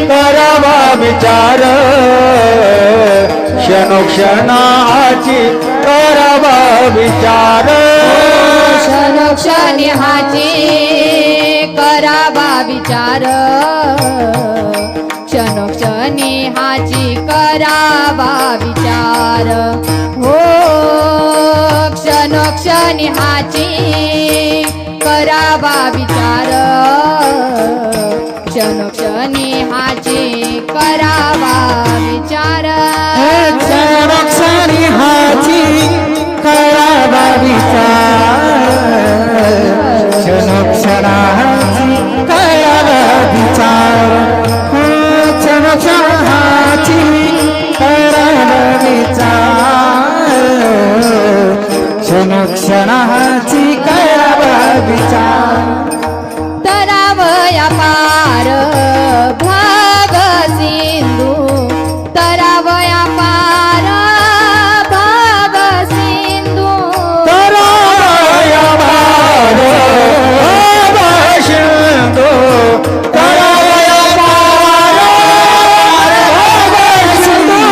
करावा विचार क्षणोक्षणाची करावा विचार क्षणोक्षणी हाची करावा विचार क्षणोक्षणी हाची करावा विचार हो क्षणोक्षणी हाची करावा विचार क्षणोक्षणी हाची करावा विचार क्षणोक्षणी हाची करावा विचार क्षणोक्षणाची करावा विचार क्षणोक्षणाची करावा विचार क्षणोक्षणाची करावा विचार तरावया पार भाग सिंधू तरावया पार भाग सिंधू तराया पार भाग सिंधू तराया पार भाग सिंधू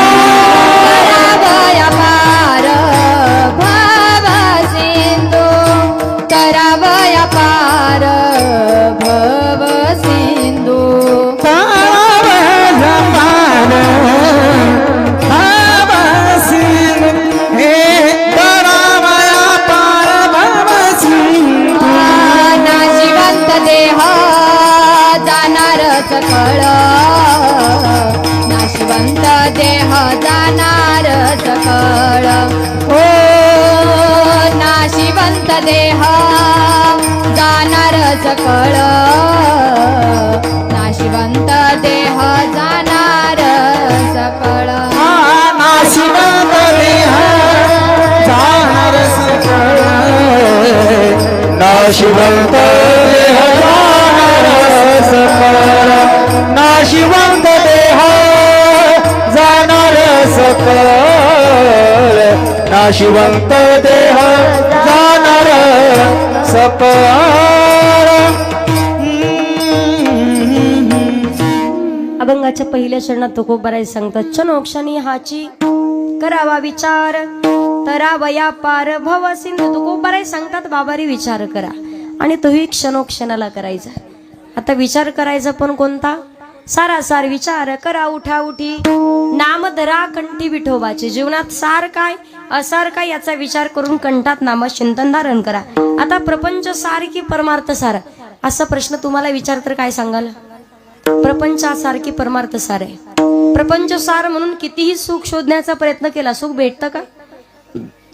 तरावया पार भाग सिंधू तरावया पार भव सिंधू नाशिवंत देह जाणारच कळ नाशिवंत देह जाणारच कळ ओ नाशिवंत देह जाणारच कळ नाशिवंत देह जाणारच कळ नाशिवंत देह जाणार सकळ नाशिवंत देह जाणार सकळ नाशिवंत देह जाणार सकळ नाशिवंत देह जाणार सकळ अभंगाच्या पहिल्या चरणात तुकोबाराय सांगतात क्षणोक्षणी हाची करावा विचार तरावया पार भव सिंधू तुकोबाराय सांगतात बाबारी विचार करा आणि तोही क्षणोक्षणाला करायचा. आता विचार करायचा पण कोणता सारासार विचार करा उठा उठी नाम धरा कंठी विठोबाचे जीवनात सार काय असार काय याचा विचार करून कंठात नाम चिंतन धारण करा. आता प्रपंच सार की परमार्थ सार असा प्रश्न तुम्हाला विचार तर काय सांगाल. प्रपंचासारखी परमार्थ सार आहे. प्रपंच सार म्हणून कितीही सुख शोधण्याचा प्रयत्न केला सुख भेटतं का.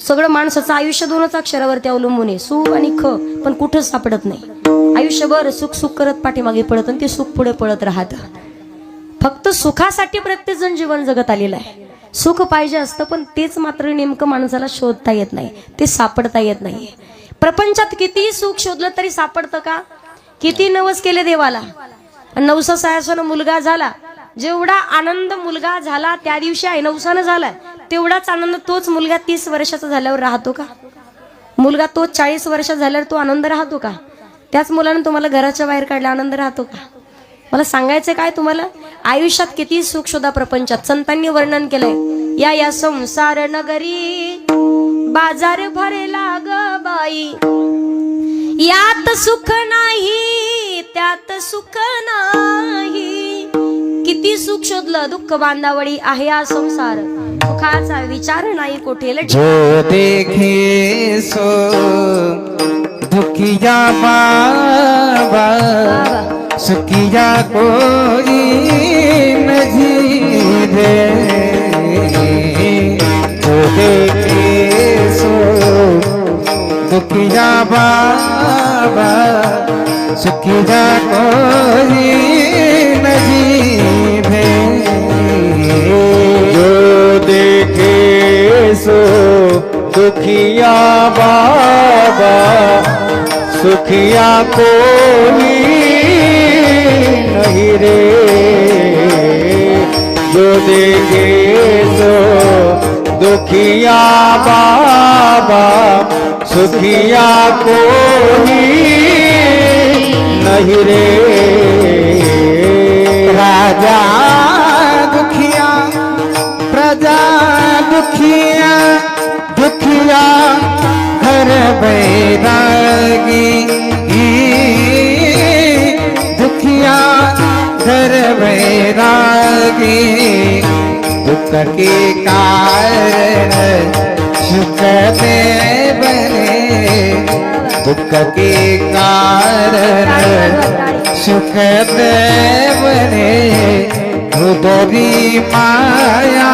सगळं माणसाचं आयुष्य दोनच अक्षरावरती अवलंबून आहे सुख आणि ख पण कुठं सापडत नाही. आयुष्यभर सुख सुख करत पाठीमागे पडत आणि ते सुख पुढे पळत राहतं. फक्त सुखासाठी प्रत्येक जण जीवन जगत आलेलं आहे. सुख पाहिजे असतं पण तेच मात्र नेमकं माणसाला शोधता येत नाही ते सापडता येत नाही. प्रपंचात कितीही सुख शोधलं तरी सापडतं का. किती नवस केले देवाला नवसा सायासानं मुलगा झाला जेवढा आनंद मुलगा झाला त्या दिवशी आहे नवसानं झाला तेवढाच आनंद तोच मुलगा 30 वर्षाचा झाल्यावर राहतो का. मुलगा तोच 40 वर्षाचा झाल्यावर तो आनंद राहतो का. त्याच मुलानं तुम्हाला घराच्या बाहेर काढला आनंद राहतो का. मला सांगायचं काय तुम्हाला आयुष्यात किती सुख शोधा प्रपंचात. संतांनी वर्णन केलंय या संसार नगरी बाजार भरेला ग बाई यात सुख नाही त्यात सुख नाही. किती सुख शोधलं दुःख बांधावळी आहे हा संसार. सुखाचा विचार नाही कोठे जो देखे सो दुखिया बाबा सुखिया कोई नहीं रे. जो देखे सो दुखिया बाबा सुखिया कोई नहीं रे. जो सो दुखिया बाबा सुखिया कोई नहीं रे जो देखे सो दुखिया बाबा सुखिया कोई नहीं रे राजा दुखिया प्रजा दुखिया दुखिया घर बैरागी दुखिया घर बैरागी दुख के कारण सुख दे बने दुख के कारण सुख दे बने उदरी माया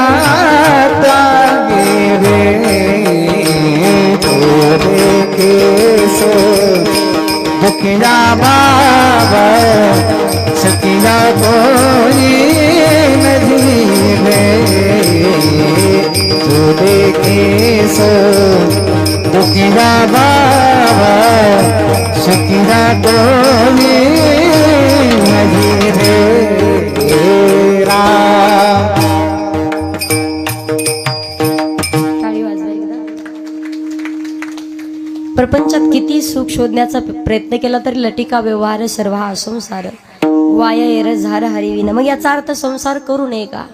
तागे रे तोरे के सो दुखिया बाबा सखिया कोई नहीं रे तोरे के सो दुखिया बाबा सखिया कोई नहीं रे टाळी वाजवा एकदा. प्रपंचात किती सुख शोधण्याचा प्रयत्न केला तरी लटिका व्यवहार सर्व हा संसार वाया येर झार हरिविन. मग याचा अर्थ संसार करू नये का?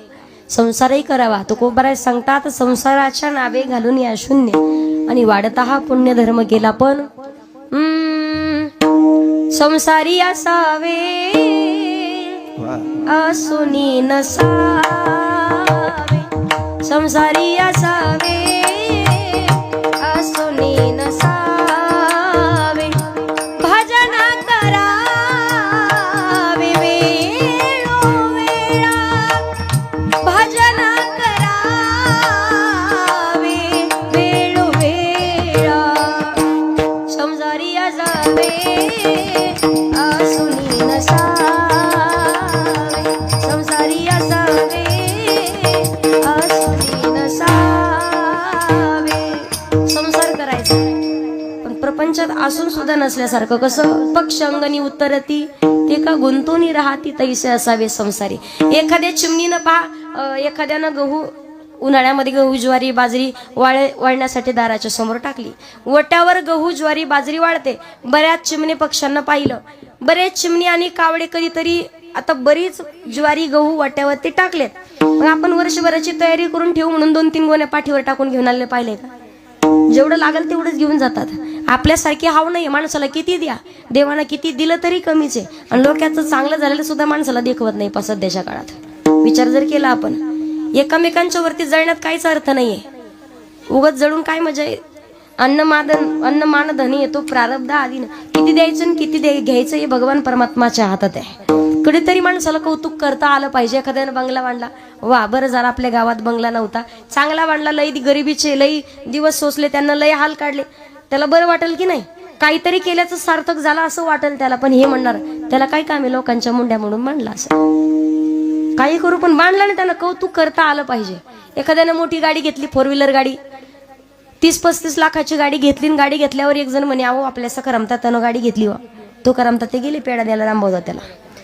संसारही करावा. तुकोबाराय सांगतात संसाराच्या नावे घालून या शून्य आणि वाढता हा पुण्य धर्म केला. पण संसारी असावे असुनी नसावे संसारी असावे असुनी नसावे भजन करावे वेळोवेळा भजन करावे वेळोवेळा संसारी असावे असुनी नसावे संसारी असावे असुनी नसावे. संसार करायचा पण प्रपंचात असून सुद्धा नसल्यासारखं कसं पक्ष अंगणी उत्तरती ते का गुंतून राहती तैसे असावे संसारी. एखाद्या चिमणीनं पहा एखाद्यानं गहू उन्हाळ्यामध्ये गहू ज्वारी बाजरी वाळण्यासाठी दाराच्या समोर टाकली. वट्यावर गहू ज्वारी बाजरी वाळते. बऱ्याच चिमणी पक्ष्यांना पाहिलं. बरेच चिमणी आणि कावळे कधीतरी आता बरीच ज्वारी गहू वाट्यावरती टाकलेत. मग आपण वर्षभराची तयारी करून ठेवू म्हणून 2-3 गोण्या पाठीवर टाकून घेऊन आले पाहिले का? जेवढं लागेल तेवढंच घेऊन जातात. आपल्यासारखी हाव नाही. माणसाला किती द्या देवानं किती दिलं तरी कमीच आहे. आणि लोकांचं चांगलं झालेलं सुद्धा माणसाला देखवत नाही सध्याच्या काळात. विचार जर केला आपण एकमेकांच्या वरती जळण्यात काहीच अर्थ नाहीये. उगत जळून काय मजा आहे? अन्न मान धनी येतो प्रारब्ध आधी. किती द्यायचं आणि किती घ्यायचं हे भगवान परमात्माच्या हातात आहे. कधीतरी माणसाला कौतुक करता आलं पाहिजे. एखाद्यानं बंगला बांधला, वा बरं झालं आपल्या गावात बंगला नव्हता, चांगला बांधला, लई गरिबीचे लई दिवस सोसले, त्यांना लई हाल काढले, त्याला बरं वाटेल की नाही? काहीतरी केल्याचं सार्थक झालं असं वाटेल त्याला. पण हे म्हणणार त्याला काय काम आहे लोकांच्या मुंड्या म्हणून बांधला असं काही करू, पण बांधला ना त्याला कौतुक करता आलं पाहिजे. एखाद्यानं मोठी गाडी घेतली, 4 व्हीलर गाडी, 30-35 लाखाची गाडी घेतली. गाडी घेतल्यावर एक जण म्हणे अहो आपल्या करमतात त्यानं गाडी घेतली वा. तो करमतात ते गेले पेडा द्यायला रामभाऊ त्याला.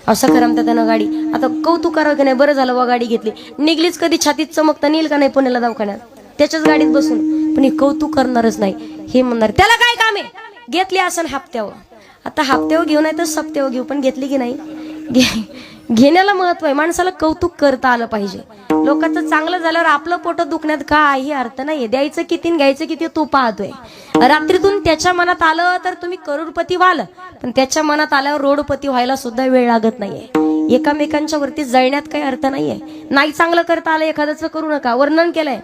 असं करमतात त्यानं गाडी. आता कौतुक करावं की नाही? बरं झालं वा गाडी घेतली. निघलीच कधी छातीत चमकता नेईल का नाही पुण्याला दवाखान्यात त्याच्याच गाडीत बसून. पण हे कौतुक करणारच नाही. हे म्हणणार त्याला काय काम आहे? घेतली असं हप्त्यावर. आता हप्त्यावर घेऊ नाही तर सप्त्यावर घेऊ, पण घेतली की नाही? घेण्याला महत्व आहे. माणसाला कौतुक करता आलं पाहिजे. लोकांचं चांगलं झाल्यावर आपलं पोट दुखण्यात काही अर्थ नाहीये. द्यायचं किती घ्यायचं किती तो पाहतोय. रात्रीतून त्याच्या मनात आलं तर तुम्ही करोडपती व्हाल, पण त्याच्या मनात आल्यावर रोडपती व्हायला सुद्धा वेळ लागत नाहीये. एकामेकांच्या वरती जळण्यात काही अर्थ नाहीये. नाही चांगलं करता आलं एखाद्याचं करू नका. वर्णन केलंय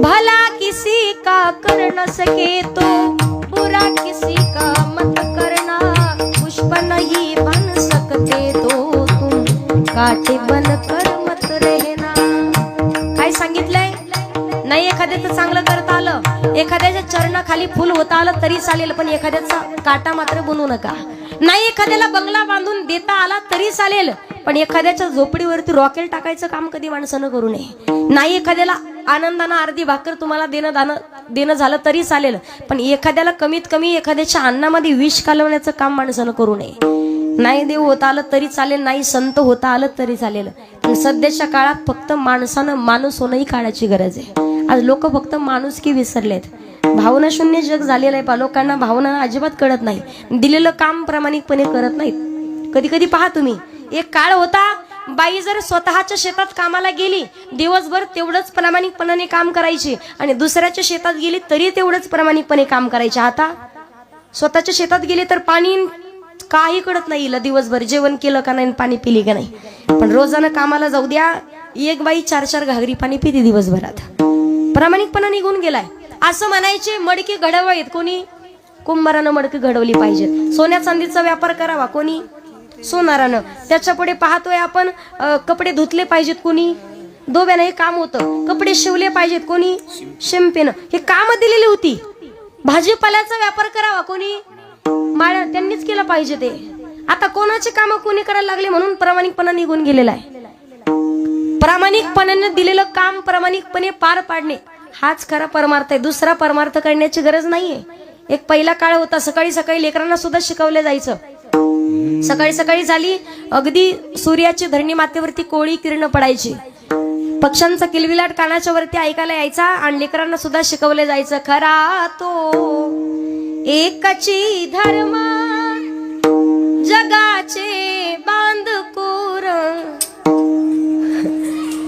भला किसी का कर न सके तो बुरा किसी का मत करना, पुष्प नहीं बन सकते तो तुम काटे बन कर मत रहना. काय सांगितलंय? नाही एखाद्याचं चांगलं करता आलं, एखाद्याच्या चरणाखाली फुल होता आलं तरी चालेल, पण एखाद्याचा काटा मात्र बनवू नका. नाही एखाद्याला बंगला बांधून देता आला तरी चालेल, पण एखाद्याच्या झोपडीवरती रॉकेल टाकायचं काम कधी माणसानं करू नये. नाही एखाद्याला आनंदानं अर्धी भाकर तुम्हाला देणं झालं तरी चालेल, पण एखाद्याला कमीत कमी एखाद्याच्या अन्नामध्ये विष कालवण्याचं काम माणसानं करू नये. नाही देव होता आलं तरी चालेल, नाही संत होता आलं तरी चालेल, पण सध्याच्या काळात फक्त माणसानं माणूस होणंही काळाची गरज आहे. आज लोक फक्त माणुसकी विसरलेत. भावना शून्य जग झालेलं आहे. लोकांना भावना अजिबात कळत नाही. दिलेलं काम प्रामाणिकपणे करत नाहीत. कधी कधी पहा तुम्ही, एक काळ होता बाई जर स्वतःच्या शेतात कामाला गेली दिवसभर तेवढंच प्रामाणिकपणाने काम करायची आणि दुसऱ्याच्या शेतात गेली तरी तेवढंच प्रामाणिकपणे काम करायचे. आता स्वतःच्या शेतात गेली तर पाणी काही कळत नाही, दिवसभर जेवण केलं का नाही, पाणी पिली का नाही. पण रोजानं कामाला जाऊ द्या, एक बाई 4-4 घागरी पाणी पिते दिवसभरात. प्रामाणिकपणा निघून गेलाय. असं म्हणायचे मडकी घडवायत कोणी, कुंभारानं मडकी घडवली पाहिजे. सोन्या चांदीचा व्यापार करावा कोणी, सोनारानं. त्याच्या पुढे पाहतोय आपण कपडे धुतले पाहिजेत कोणी, दोब्यानं हे काम होतं. कपडे शिवले पाहिजेत कोणी, शिंपेनं. हे काम दिलेली होती. भाजीपाल्याचा व्यापार करावा कोणी, माळ्या त्यांनीच केलं पाहिजे ते. आता कोणाचे काम कोणी करायला लागले म्हणून प्रामाणिकपणा निघून गेलेला आहे. प्रामाणिकपणाने दिलेलं काम प्रामाणिकपणे पार पाडणे हाच खरा परमार्थ आहे. दुसरा परमार्थ करण्याची गरज नाहीये. एक पहिला काळ होता, सकाळी सकाळी लेकरांना सुद्धा शिकवलं जायचं. सकाळी सकाळी झाली अगदी सूर्याची धरणी मातेवरती कोळी किरण पडायची, पक्ष्यांचा किलबिलाट कानाच्या वरती ऐकायला यायचा आणि लेकरांना सुद्धा शिकवले जायचं. खरा तो एकाची धर्म जगाचे बांधकोर.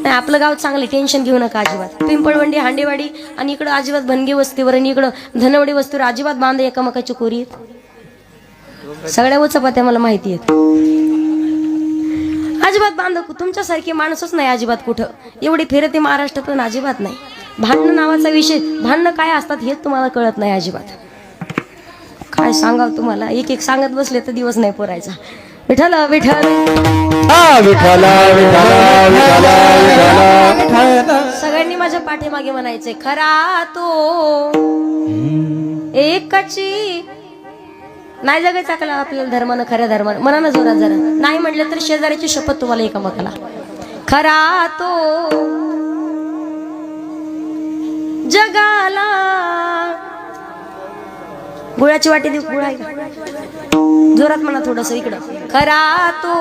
आपलं गाव चांगले, टेन्शन घेऊ नका अजिबात. पिंपळवंडी, हांडेवाडी आणि इकडं अजिबात भनगे वस्तीवर आणि इकडं धनवडी वस्तीवर अजिबात बांध एकामेकाची कोरी आहेत. सगळ्या उचपात्या मला माहिती आहेत. अजिबात बांध तुमच्यासारखी माणसच नाही अजिबात कुठं. एवढी फिरते महाराष्ट्रातून अजिबात नाही. भांडणं नावाचा विषय, भांडणं काय असतात हेच तुम्हाला कळत नाही अजिबात. काय सांगावं तुम्हाला, एक एक सांगत बसले तर दिवस नाही पुरायचा. विठ्ठल विठ्ठल सगळ्यांनी माझ्या पाठीमागे म्हणायचंय. खरा तो एकाची नाही जगायचं का आपल्याला धर्मानं, खऱ्या धर्मानं म्हणा ना जोरात जरा. नाही म्हटलं तर शेजाऱ्याची शपथ तुम्हाला एकामेकाला. खरा तो जगाला गुळाची वाटी देऊ, गुळा जोरात म्हणा थोडस इकडं. खरा तो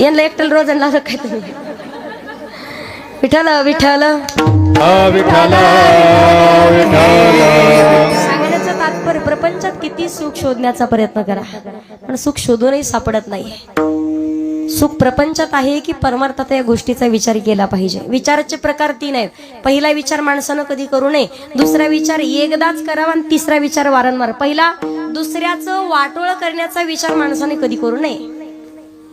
यांना एकटल रोज लावलं काय तुम्ही. विठ्ठल विठ्ठल सांगण्याचं तात्पर्य प्रपंचात किती सुख शोधण्याचा प्रयत्न करा, पण सुख शोधूनही सापडत नाही. सुख प्रपंचात आहे की परमार्थात या गोष्टीचा विचार केला पाहिजे. विचाराचे प्रकार 3 आहेत. पहिला विचार माणसानं कधी करू नये, दुसरा विचार एकदाच करावा आणि तिसरा विचार वारंवार. पहिला दुसऱ्याचं वाटोळ करण्याचा विचार माणसाने कधी करू नये.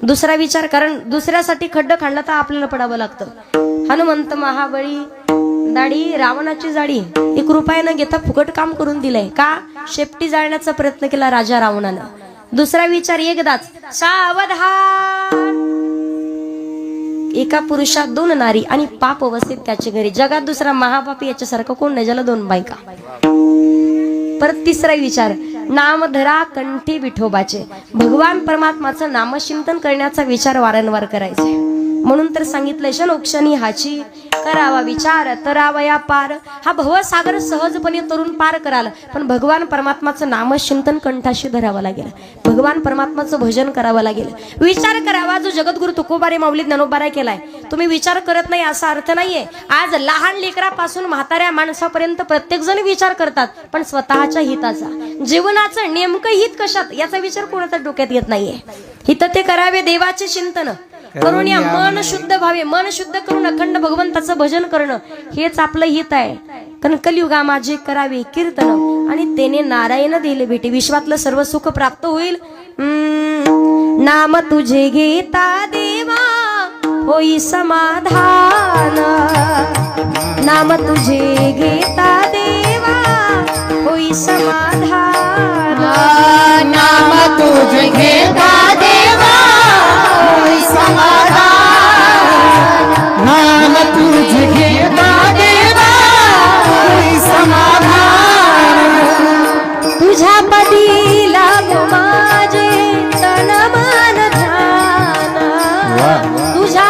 दुसरा विचार, कारण दुसऱ्यासाठी खड्डं खांडला तर आपल्याला पडावं लागतं. हनुमंत महाबळी दाढी रावणाची जाडी 1 रुपया न घेता फुकट काम करून दिलंय. का? शेपटी जाळण्याचा प्रयत्न केला राजा रावणानं. दुसरा विचार एकदाच, सावधान. एका पुरुषात 2 नारी आणि पाप अवस्थेत त्याच्या घरी. जगात दुसरा महापापी याच्यासारखं कोण नाही, ज्याला 2 बायका. परत तिसरा विचार, नामधरा कंठी विठोबाचे. भगवान परमात्माचं नामचिंतन करण्याचा विचार वारंवार करायचा. म्हणून तर सांगितलंय शनोक्षणी हाची करावा विचार तरावया पार. हा भवसागर सहजपणे तरुण पार कराल, पण भगवान परमात्माचं नामचिंतन कंठाशी धरावं लागेल. भगवान परमात्माचं भजन करावं लागेल. विचार करावा जो जगद्गुरु तुकोबारे माऊली ज्ञानोबाराय केलाय. तुम्ही विचार करत नाही असा अर्थ नाहीये. आज लहान लेकरापासून म्हाताऱ्या माणसापर्यंत प्रत्येक जण विचार करतात, पण स्वतःच्या हिताचा, जीवनाचं नेमकं हित कशात याचा विचार कोणाच्या डोक्यात येत नाहीये. हित ते करावे देवाचे चिंतन करून या मन शुद्ध व्हावे. मन शुद्ध करून अखंड भगवंताचं भजन करणं हेच आपलं हित आहे. कारण कलियुगा माझे करावे कीर्तन आणि तेने नारायण दिले भेटे. विश्वातलं सर्व सुख प्राप्त होईल. नाम तुझे घेता देवा होई समाधान. नाम तुझे घेता देवा होई समाधान. नाम तुझे घेता देवा होई समाधान. नाम तुझे घेता देवा होई समाधान. तुझ्या पदी लागो माझे तन मन ध्यान. तुझ्या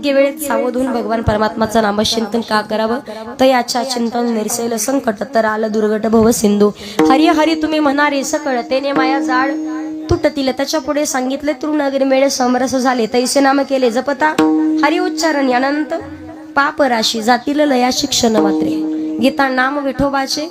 योग्य वेळेत सावध होऊन भगवान परमात्माचं नामचिंतन का करावं तर याच्या चिंतन निरसेल संकट तर आलं दुर्गट भव सिंधू. हरी हरी तुम्ही म्हणा रे सकळ तेने माया जाळ तुटतील. त्याच्या पुढे सांगितले तृणगिरी मेळे समरस झाले तैसे नाम केले जपता हरी उच्चारण यानंत पाप राशी जातील लया शिक्षण मात्रे. गीता नाम विठोबाचे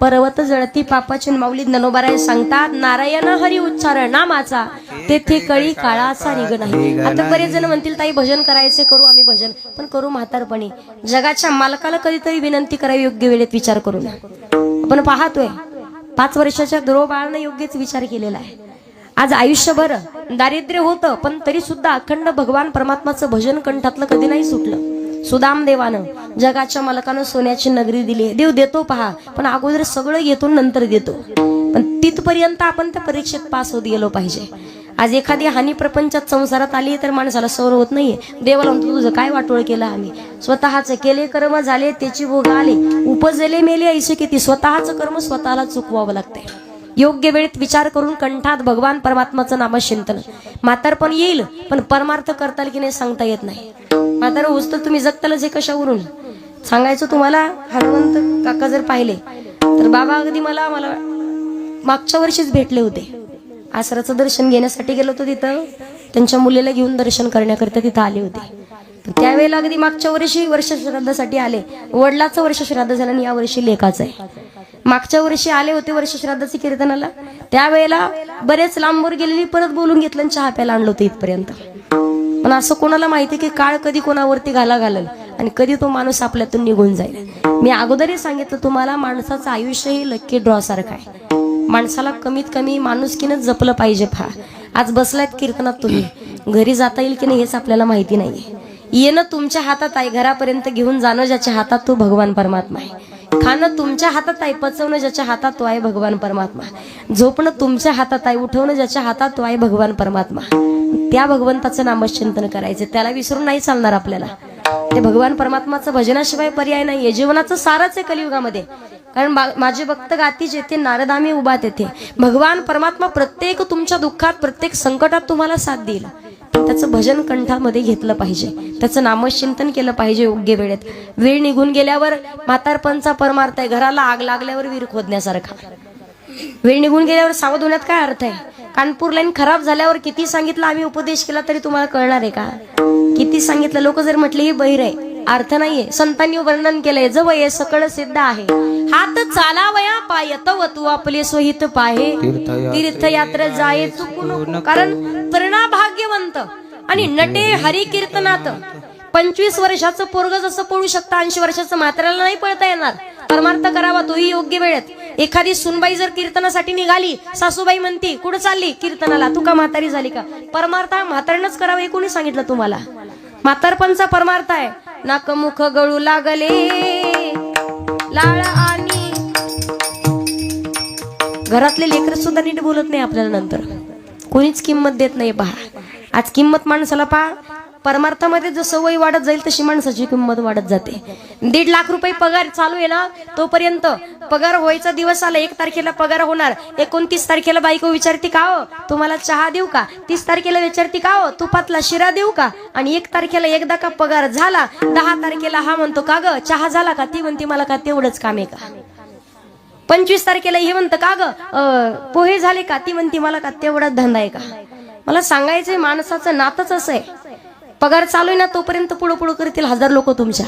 पर्वत जळती पापाची माऊली ज्ञानोबाराय सांगतात नारायण हरी उच्चारण नामाचा तेथे कळी काळाचा रिग नाही. आता बरेच जण म्हणतील ताई भजन करायचे करू आम्ही भजन पण करू म्हातारपणी. जगाच्या मालकाला कधीतरी विनंती करावी योग्य वेळेत विचार करून. आपण पाहतोय 5 वर्षाच्या ध्रुव बाळानं योग्यच विचार केलेला आहे. आज आयुष्यभर दारिद्र्य होतं पण तरी सुद्धा अखंड भगवान परमात्माचं भजन कंठातलं कधी नाही सुटलं. सुदाम देवानं जगाच्या मालकानं सोन्याची नगरी दिली. देव देतो पहा पण अगोदर सगळं येतो नंतर देतो. पण तिथपर्यंत आपण त्या परीक्षेत पास होत गेलो पाहिजे. आज एखादी हानी प्रपंचात संसारात आली तर माणसाला सहन होत नाहीये. देवाला म्हणतो तुझं काय वाटोळ केलं आम्ही. स्वतःच केले कर्म झाले त्याची भोग आले उपजले मेले ऐसे किती. स्वतःच कर्म स्वतःला चुकवावं लागतंय. योग्य वेळेत विचार करून कंठात भगवान परमात्माचं नामचिंतन. म्हातारपण येईल पण परमार्थ करताल की नाही सांगता येत नाही. म्हातार होस तर तुम्ही जगतालच हे कशावरून सांगायचं तुम्हाला. हनुमंत काका जर पाहिले तर बाबा अगदी मला मागच्या वर्षीच भेटले होते. आसराचं दर्शन घेण्यासाठी गेलो होतो तिथं. त्यांच्या मुलीला घेऊन दर्शन करण्याकरिता तिथं आले होते. त्यावेळेला अगदी मागच्या वर्षी वर्ष श्राद्धासाठी आले. वडिलाचं वर्ष श्राद्ध झालं आणि या वर्षी लेकाचं आहे. मागच्या वर्षी आले होते वर्ष श्राद्धाची कीर्तनाला. त्यावेळेला बरेच लांबवर गेलेली परत बोलून घेतलं आणि चहा प्यायला आणलं होतं इथपर्यंत. पण असं कोणाला माहिती की काळ कधी कोणावरती घालेल आणि कधी तो माणूस आपल्यातून निघून जाईल. मी अगोदरही सांगितलं तुम्हाला माणसाचं आयुष्य हे लक्की ड्रॉ सारखं आहे. माणसाला कमीत कमी माणुसकीनंच जपलं पाहिजे. पहा आज बसलायत कीर्तनात तुम्ही घरी जाता येईल की नाही हेच आपल्याला माहिती नाहीये. येणं तुमच्या हातात आहे. घरापर्यंत घेऊन जाणं ज्याच्या हातात तो भगवान परमात्मा आहे. खाणं तुमच्या हातात आहे. पचवणं ज्याच्या हातात तो आहे भगवान परमात्मा. झोपणं तुमच्या हातात आहे. उठवणं ज्याच्या हातात तो आहे भगवान परमात्मा. त्या भगवंताचं नामचिंतन करायचं. त्याला विसरून नाही चालणार आपल्याला. ते भगवान परमात्माचं भजनाशिवाय पर्याय नाहीये. जीवनाचं सारच आहे कलियुगामध्ये. कारण माझे भक्त गाती जेथे नारद आम्ही उभा तेथे. भगवान परमात्मा प्रत्येक तुमच्या दुःखात प्रत्येक संकटात तुम्हाला साथ देईल. त्याचं भजन कंठामध्ये घेतलं पाहिजे. त्याचं नामचिंतन केलं पाहिजे योग्य वेळेत. वेळ निघून गेल्यावर म्हातारपणचा परमार्थ आहे. घराला आग लागल्यावर विहीर खोदण्यासारखा. वेळ निघून गेल्यावर सावध होण्यात काय अर्थ आहे. कानपूर लाईन खराब झाल्यावर किती सांगितलं आम्ही उपदेश केला तरी तुम्हाला कळणार आहे का. किती सांगितलं लोक जर म्हटले ही बहिर आहे अर्थ नाहीये. संतांनी वर्णन केलंय जवळ सकळ सिद्ध आहे. हात चालावया पाय तव तू आपले सोहित पाहे. तीर्थयात्रा जाये चुकू नको. कारण तरणा भाग्यवंत आणि नटे हरी कीर्तनात. 25 वर्षाचं पोरग जसं पळू शकतं 80 वर्षाचं म्हाताऱ्याला नाही पळता येणार. परमार्थ करावा तोही योग्य वेळेत. एखादी सुनबाई जर कीर्तनासाठी निघाली सासूबाई म्हणती कुठं चालली कीर्तनाला. तू का म्हातारी झाली का. परमार्थ म्हाताऱ्यानंच करावा हे कोणी सांगितलं तुम्हाला. म्हातारपणचा परमार्थ आहे. नाक मुख गळू लागले लाळ आणि घरातले लेकर सुद्धा नीट बोलत नाही आपल्याला. नंतर कोणीच किंमत देत नाही. पहा आज किंमत माणसाला पहा परमार्थामध्ये जसं वय वाढत जाईल तशी माणसाची किंमत वाढत जाते. 1.5 लाख रुपये पगार चालू आहे ना तोपर्यंत पगार व्हायचा दिवस आला. 1 तारखेला पगार होणार. 29 तारखेला बायको विचारते का हो तुम्हाला चहा देऊ का. 30 तारखेला विचारते का हो तुपातला शिरा देऊ का. आणि 1 तारखेला एकदा का पगार झाला 10 तारखेला हा म्हणतो का ग चहा झाला का. ती म्हणते मला का तेवढंच काम आहे का. 25 तारखेला हे म्हणतं का ग पोहे झाले का. ती म्हणते मला का तेवढाच धंदा आहे का. मला सांगायचंय माणसाचं नातच असं आहे. पगार चालू आहे ना तोपर्यंत पुढं पुढं करतील 1000 लोक तुमच्या.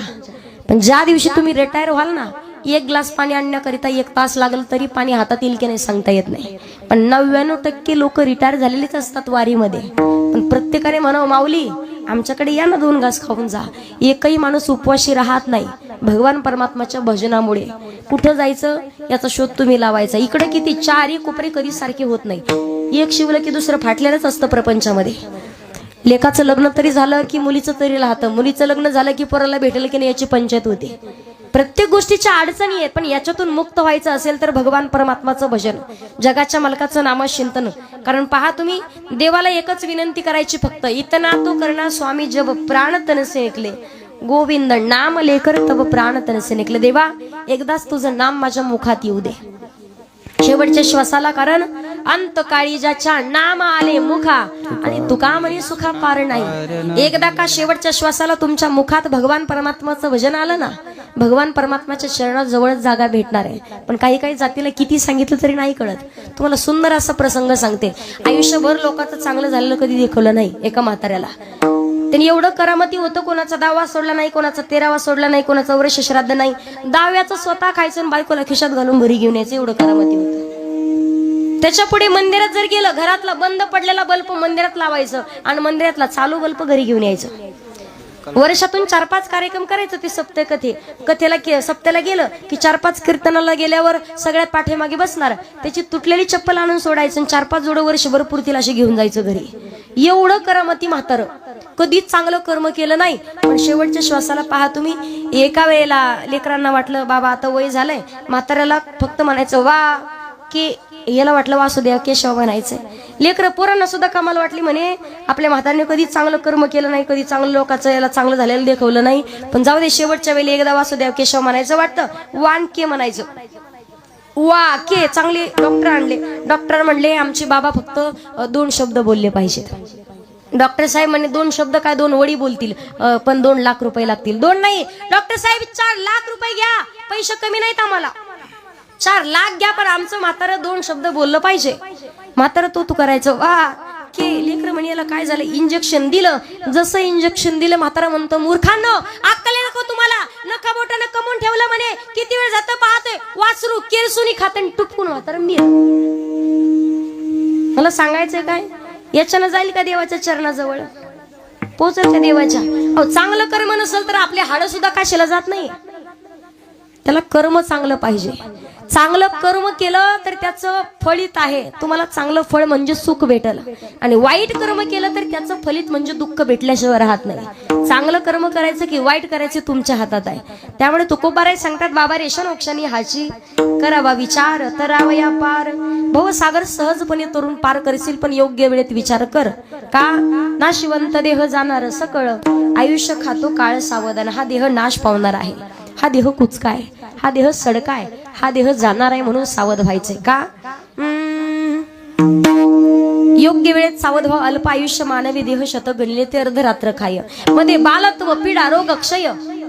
पण ज्या दिवशी तुम्ही रिटायर व्हाल ना 1 ग्लास पाणी आणण्याकरिता 1 तास लागल तरी पाणी हातात येईल की नाही सांगता येत नाही. पण 99% लोक रिटायर झालेलीच असतात वारीमध्ये. पण प्रत्येकाने म्हणावं माऊली आमच्याकडे या ना 2 घास खाऊन जा. एकही माणूस उपवाशी राहत नाही भगवान परमात्माच्या भजनामुळे. कुठं जायचं याचा शोध तुम्ही लावायचा. इकडे किती 4 कोपरे कधी सारखे होत नाही. एक शिवलं की दुसरं फाटलेलंच असतं प्रपंचामध्ये. लेकाचं लग्न तरी झालं की मुलीचं तरी राहतं. मुलीचं लग्न झालं की पोराला भेटेल की नाही याची पंचायत होते. प्रत्येक गोष्टीच्या अडचणी आहेत. पण याच्यातून मुक्त व्हायचं असेल तर भगवान परमात्माचं भजन जगाच्या मालकाचं नामचिंतन. कारण पहा तुम्ही देवाला एकच विनंती करायची फक्त. इतना तो करना स्वामी जब प्राण तन से निकले गोविंद नाम लेकर तब प्राण तन से निकले. देवा एकदाच तुझं नाम माझ्या मुखात येऊ दे शेवटच्या श्वासाला. कारण अंतकाळी ज्याच्या नाम आले मुखा आणि तुका म्हणे सुखा पार नाही. एकदा का शेवटच्या श्वासाला तुमच्या मुखात भगवान परमात्माचं भजन आलं ना, भगवान परमात्माच्या चरणात जवळच जागा भेटणार आहे. पण काही काही जातीला किती सांगितलं तरी नाही कळत. तुम्हाला सुंदर असा प्रसंग सांगते. आयुष्यभर लोकांचं चांगलं झालेलं कधी दाखवलं नाही एका म्हाताऱ्याला. त्यांनी एवढं करामती होतं, कोणाचा दावा सोडला नाही, कोणाचा 13वा सोडला नाही, कोणाचं वर्ष श्राद्ध नाही. दाव्याचं स्वतः खायचं आणि बायकोला खिशात घालून घरी घेऊन यायचं, एवढं करामती होतं. त्याच्या पुढे मंदिरात जर गेलं, घरातला बंद पडलेला बल्ब मंदिरात लावायचं आणि मंदिरातला चालू बल्ब घरी घेऊन यायचं. वर्षातून 4-5 कार्यक्रम करायचं. ते सप्त्याला गेलं की 4-5 कीर्तनाला गेल्यावर सगळ्यात पाठीमागे बसणार, त्याची तुटलेली चप्पल आणून सोडायचं आणि 4-5 जोडं वर्षभर पुरतील अशी घेऊन जायचं घरी. एवढं करामती म्हातारं. कधीच चांगलं कर्म केलं नाही, पण शेवटच्या श्वासाला पहा तुम्ही. एका वेळेला लेकरांना वाटलं बाबा आता वय झालंय, म्हाताऱ्याला फक्त म्हणायचं वा की, याला वाटलं वासुदेव केशव म्हणायचंय. लेकरं पोरांना सुद्धा कमाल वाटली, म्हणे आपल्या म्हाताऱ्याने कधी चांगलं कर्म केलं नाही, कधी चांगलं लोकांचं याला चांगलं झालेलं दाखवलं नाही, पण जाऊ दे शेवटच्या वेळी एकदा वासुदेव केशव म्हणायचं वाटतं, वानके म्हणायचं. वा के चांगले डॉक्टर आणले. डॉक्टर म्हणले आमचे बाबा फक्त 2 शब्द बोलले पाहिजेत. डॉक्टर साहेब म्हणे 2 शब्द काय, 2 वडी बोलतील, पण 2 लाख रुपये लागतील. 2 नाही डॉक्टर साहेब, 4 लाख रुपये घ्या, पैसे कमी नाहीत आम्हाला, 4 लाख घ्या, पण आमचं म्हातारं 2 शब्द बोललं पाहिजे. म्हातारं तू करायचं वा के. लेकर म्हणे याला काय झालं, इंजेक्शन दिलं. जसं इंजेक्शन दिलं म्हातारा म्हणतो मूर्खांनो, अक्कल नको तुम्हाला, नका बोटानं कमवून ठेवलं म्हणे, किती वेळ जातं पाहतोय, वासरू केरसुनी खातं टुटकून म्हातारं मी. मला सांगायचं काय, याच्यानं जाईल का देवाच्या चरणाजवळ, पोहोचल त्या देवाच्या. अहो चांगलं कर्म नसेल तर आपले हाडं सुद्धा काशीला जात नाही. त्याला कर्म चांगलं पाहिजे. चांगलं कर्म केलं तर त्याचं फलित आहे, तुम्हाला चांगलं फळ म्हणजे सुख भेटल. आणि वाईट कर्म केलं तर त्याचं फलित म्हणजे दुःख भेटल्याशिवाय राहत नाही. चांगलं कर्म करायचं की वाईट करायचं तुमच्या हातात आहे. त्यामुळे तुकोबाराय सांगतात, बाबा रेशन ओक्षानी हाची करावा विचार, तरावया पार. भवसागर सहजपणे तरुण पार करशील, पण योग्य वेळेत विचार कर. का नाशिवंत देह जाणार सकळ, आयुष्य खातो काळ सावधान. हा देह नाश पावणार आहे, हा देह कुचकाय, हा देह सडकाय, हा देह जाणार आहे, म्हणून सावध व्हायचंय. का योग्य वेळेत सावध व्हा. अल्प आयुष्य मानवी देह शत गणले ते अर्धरात्र खाय, मध्ये बालत्व पीडा रोग क्षय,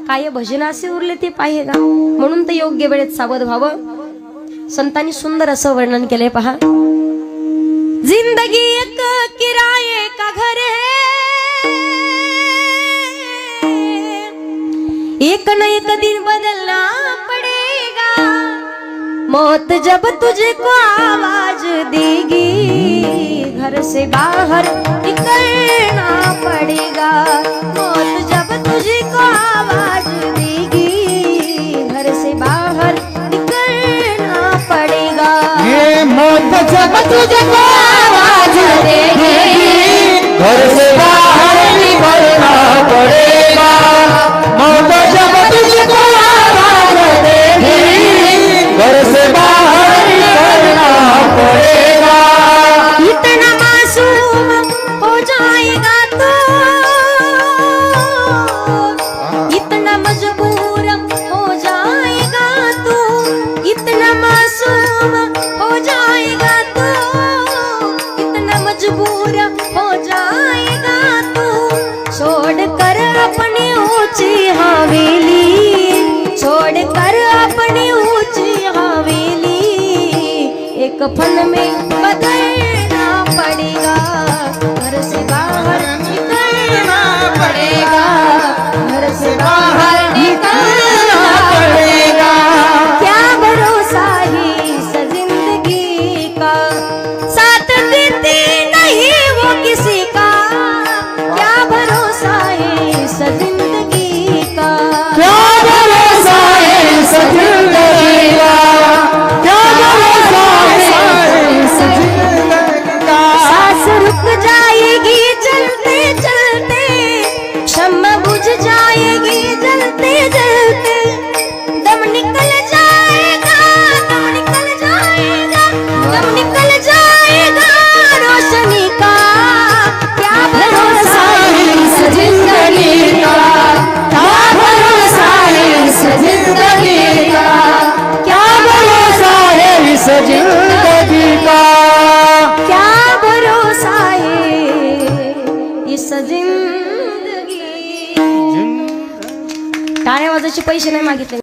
काय भजनासे उरले ते पाहे गा. म्हणून तर योग्य वेळेत सावध व्हावं. संतांनी सुंदर असं वर्णन केलंय पहा. जिंदगी एक किराये का घर है, एक न एक दिन बदलना पड़ेगा, मौत जब तुझको आवाज देगी, घर से बाहर निकलना पड़ेगा, मौत जब तुझको आवाज देगी, घर से बाहर निकलना पड़ेगा. ये मौत जब तुझको आवाज देगी, घर से बाहर निकलना पड़ेगा, मौत जब तुझको आवाज देगी, घर से बाहर निकलना पड़ेगा. इतना मासूम हो जाएगा तो, इतना मजबूर हो जाएगा तू, इतना मासूम हो जाएगा तो, इतना मजबूर हो जाएगा तू. छोड़कर अपनी ऊंची हवेली, छोड़कर अपनी ऊंची हवेली, एक पल में बदलना पड़ेगा, घर से बाहर निकलना पड़ेगा, घर से बाहर निकलना पड़ेगा. क्या भरोसा है इस जिंदगी का, साथ देती नहीं वो किसी का, क्या भरोसा है इस जिंदगी का, क्या भरोसा है इस जिंदगी का, क्या भरोसा है इस वर्षी पैसे नाही मागितले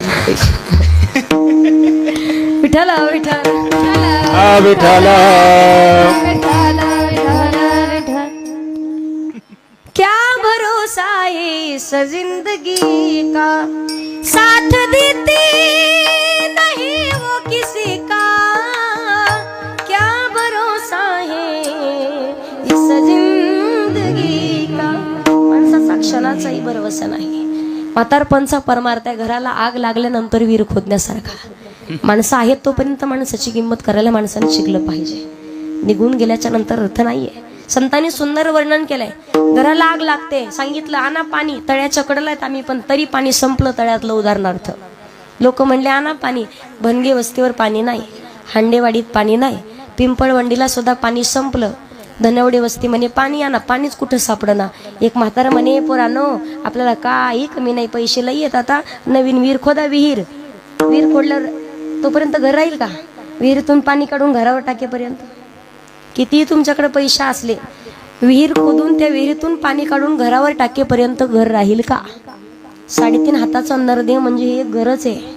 विठ्ठल विठ्ठल विठ्ठल क्या भरोसा है इस जिंदगी का, साथ देती नहीं वो किसी का, क्या भरोसा है इस जिंदगी का. माणसाचा क्षणाचाही भरवसा नाही. म्हातारपणचा परमार्थ आहे. घराला आग लागल्यानंतर वीर खोदण्यासारखा. माणसं आहेत तोपर्यंत माणसाची किंमत करायला माणसाने शिकलं पाहिजे. निघून गेल्याच्या नंतर अर्थ नाहीये. संतांनी सुंदर वर्णन केलंय. घराला आग लागते, सांगितलं आणा पाणी, तळ्याच्या कडेला आहेत आम्ही, पण तरी पाणी संपलं तळ्यातलं. उदाहरणार्थ लोक म्हणले आणा पाणी, भनगे वस्तीवर पाणी नाही, हांडेवाडीत पाणी नाही, पिंपळवंडीला सुद्धा पाणी संपलं. धनवडे वस्ती म्हणे पाणी आणा, पाणीच कुठं सापडना. एक म्हातारा म्हणे पोरानो आपल्याला काही कमी नाही, पैसे लई येत, आता नवीन विहीर खोदा. विहीर खोदल्यावर तोपर्यंत घर राहील का? विहिरीतून पाणी काढून घरावर टाकेपर्यंत किती तुमच्याकडे पैसे असले, विहीर खोदून त्या विहिरीतून पाणी काढून घरावर टाकेपर्यंत घर राहील का? 3.5 हाताचा नरदेव म्हणजे हे घरच आहे.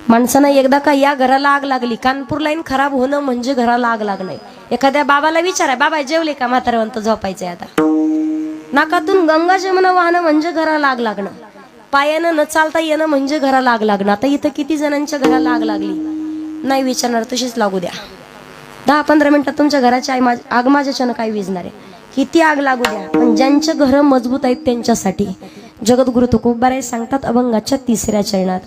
माणसानं एकदा का या घराला आग लागली, कानपूर लाईन खराब होणं म्हणजे घराला आग लागणं. एखाद्या बाबाला विचारा, बाबा जेवले का? म्हातारवंत झोपायचंय आता. नाकातून गंगा जमुना वाहनं म्हणजे घराला आग लागणं. पायानं न चालता येणं म्हणजे घराला आग लागणं. आता इथं किती जणांच्या घराला आग लागली नाही विचारणार, तशीच लागू द्या. 10-15 मिनिटात तुमच्या घराची आग माझ्याच्यानं काय विझणार आहे? किती आग लागू द्या, पण ज्यांच्या घर मजबूत आहेत त्यांच्यासाठी. जगद्गुरु तुकोबाराय सांगतात अभंगाच्या 3ऱ्या चरणात,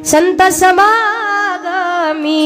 संत समागमी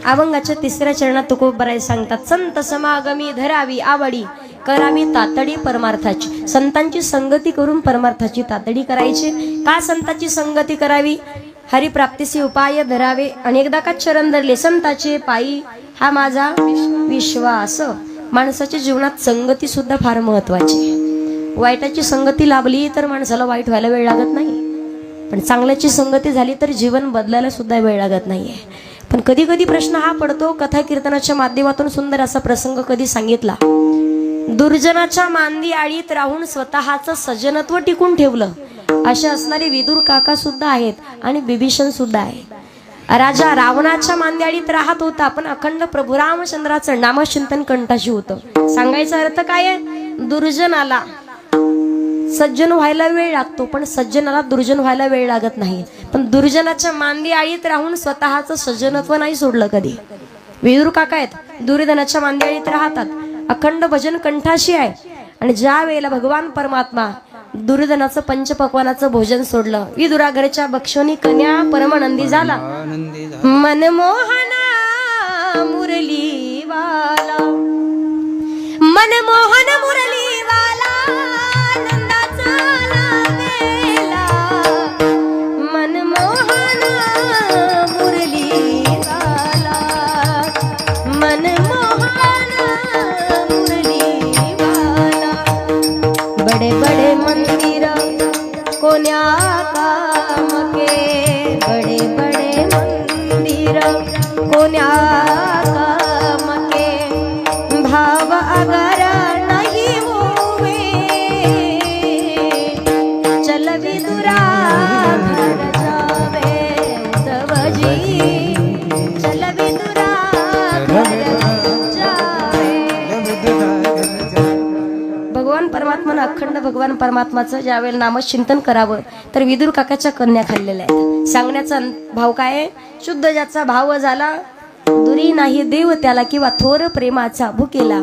अभंगाच्या तिसऱ्या चरणात तुकोबराय सांगतात, संत समागमी धरावी आवडी, करावी तातडी परमार्थाची. संतांची संगती करून परमार्थाची तातडी करायची. का संतांची संगती करावी? हरिप्राप्तीचे उपाय धरावे. अनेकदा का चरण धरले संताचे पायी, हा माझा विश्वास. माणसाच्या जीवनात संगती सुद्धा फार महत्वाची. वाईटाची संगती लाभली तर माणसाला वाईट व्हायला वेळ लागत नाही, पण चांगल्याची संगती झाली तर जीवन बदलायला सुद्धा वेळ लागत नाहीये. पण कधी कधी प्रश्न हा पडतो, कथा कीर्तनाच्या माध्यमातून सुंदर असा प्रसंग कधी सांगितला. दुर्जनाच्या मांदी आळीत राहून स्वतःचं सज्जनत्व टिकून ठेवलं असे असणारे विदुर काका सुद्धा आहेत आणि बिभीषण सुद्धा आहे. राजा रावणाच्या मांद्याळीत राहत होता, पण अखंड प्रभू रामचंद्राचं नामचिंतन कंठाशी होतं. सांगायचा अर्थ काय आहे? दुर्जनाला सज्जन व्हायला वेळ लागतो, पण सज्जनाला दुर्जन व्हायला वेळ लागत नाही. पण दुर्जनाच्या मांदी आळीत राहून स्वतःचं सज्जनत्व नाही सोडलं कधी. विदुर काका आहेत, दुर्जनाच्या मांदी आळीत राहतात, अखंड भजन कंठाशी आहे. आणि ज्या वेळेला भगवान परमात्मा दुर्जनाचं पंचपक्वानाचं भोजन सोडलं, विदुरा घरच्या बक्षोनी कन्या परमानंदी झाला. मनमोहना मुरलीवाला, मनमोहन मुरलीवाला, नंदाचा लागेला. मनमोहन मुरलीवाला, मनमोहन मुरलीवाला. बडे बडे मंदिर कोण्या काम के, बडे बडे मंदिर कोण्या काम के, भाव अगर नहीं होवे, चल विदुरा घर जावे तवजी, चल विदुरा घर जावे. भगवान परमात्मानं अखंड भगवान परमात्माचं ज्यावेळेला नामचिंतन करावं तर विदुर काकाच्या कन्या खाल्लेल्या आहेत. सांगण्याचा भाव काय आहे? शुद्ध ज्याचा भाव झाला, दुरी नाही देव त्याला, किंवा थोर प्रेमाचा भुकेला,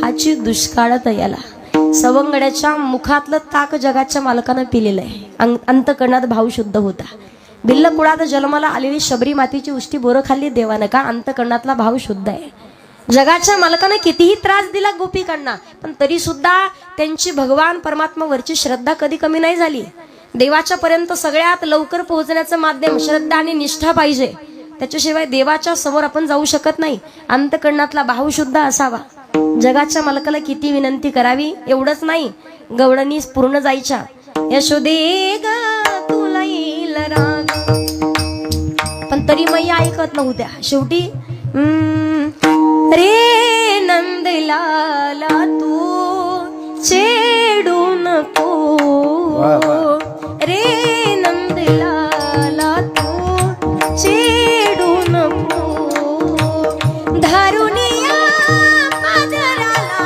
हाची दुष्काळात याला. सवंगड्याच्या मुखातलं ताक जगाच्या मालकानं पिलेलं आहे. अंतकरणात भाव शुद्ध होता. भिल्ल कुळात जन्माला आलेली शबरी मातीची उष्टी बोरं खाल्ली देवानं, का? अंतकरणातला भाव शुद्ध आहे. जगाच्या मालकानं कितीही त्रास दिला गोपिकांना, पण तरी सुद्धा त्यांची भगवान परमात्मावरची श्रद्धा कधी कमी नाही झाली. देवाच्या पर्यंत सगळ्यात लवकर पोहोचण्याचं माध्यम श्रद्धा आणि निष्ठा पाहिजे. त्याच्याशिवाय देवाच्या समोर आपण जाऊ शकत नाही. अंतकरणातला भाव शुद्ध असावा. जगाच्या मालकाला किती विनंती करावी एवढंच नाही, गवळणी पूर्ण जायच्या. यशोदे ग तुला येईल राग, पण तरी मैया ऐकत नव्हत्या. शेवटी रे नंदलाला तू चेडू नको, रे नंदलाला तू चेडू नको, धरुनिया पदराला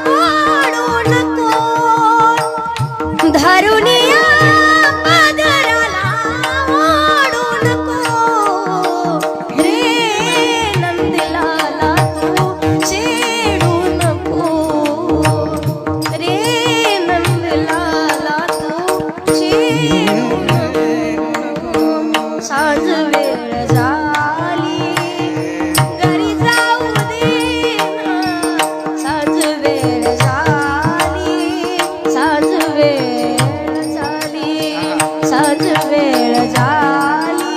ओढू नको, धरुनिया पदराला ओढू नको, रे नंदलाला तू चेडू नको, रे नंदलाला तू चेडू नको. सांज वेळ झाली घरी जाऊ दे ना, सांज वेळ झाली, सांज वेळ झाली, सांज वेळ झाली,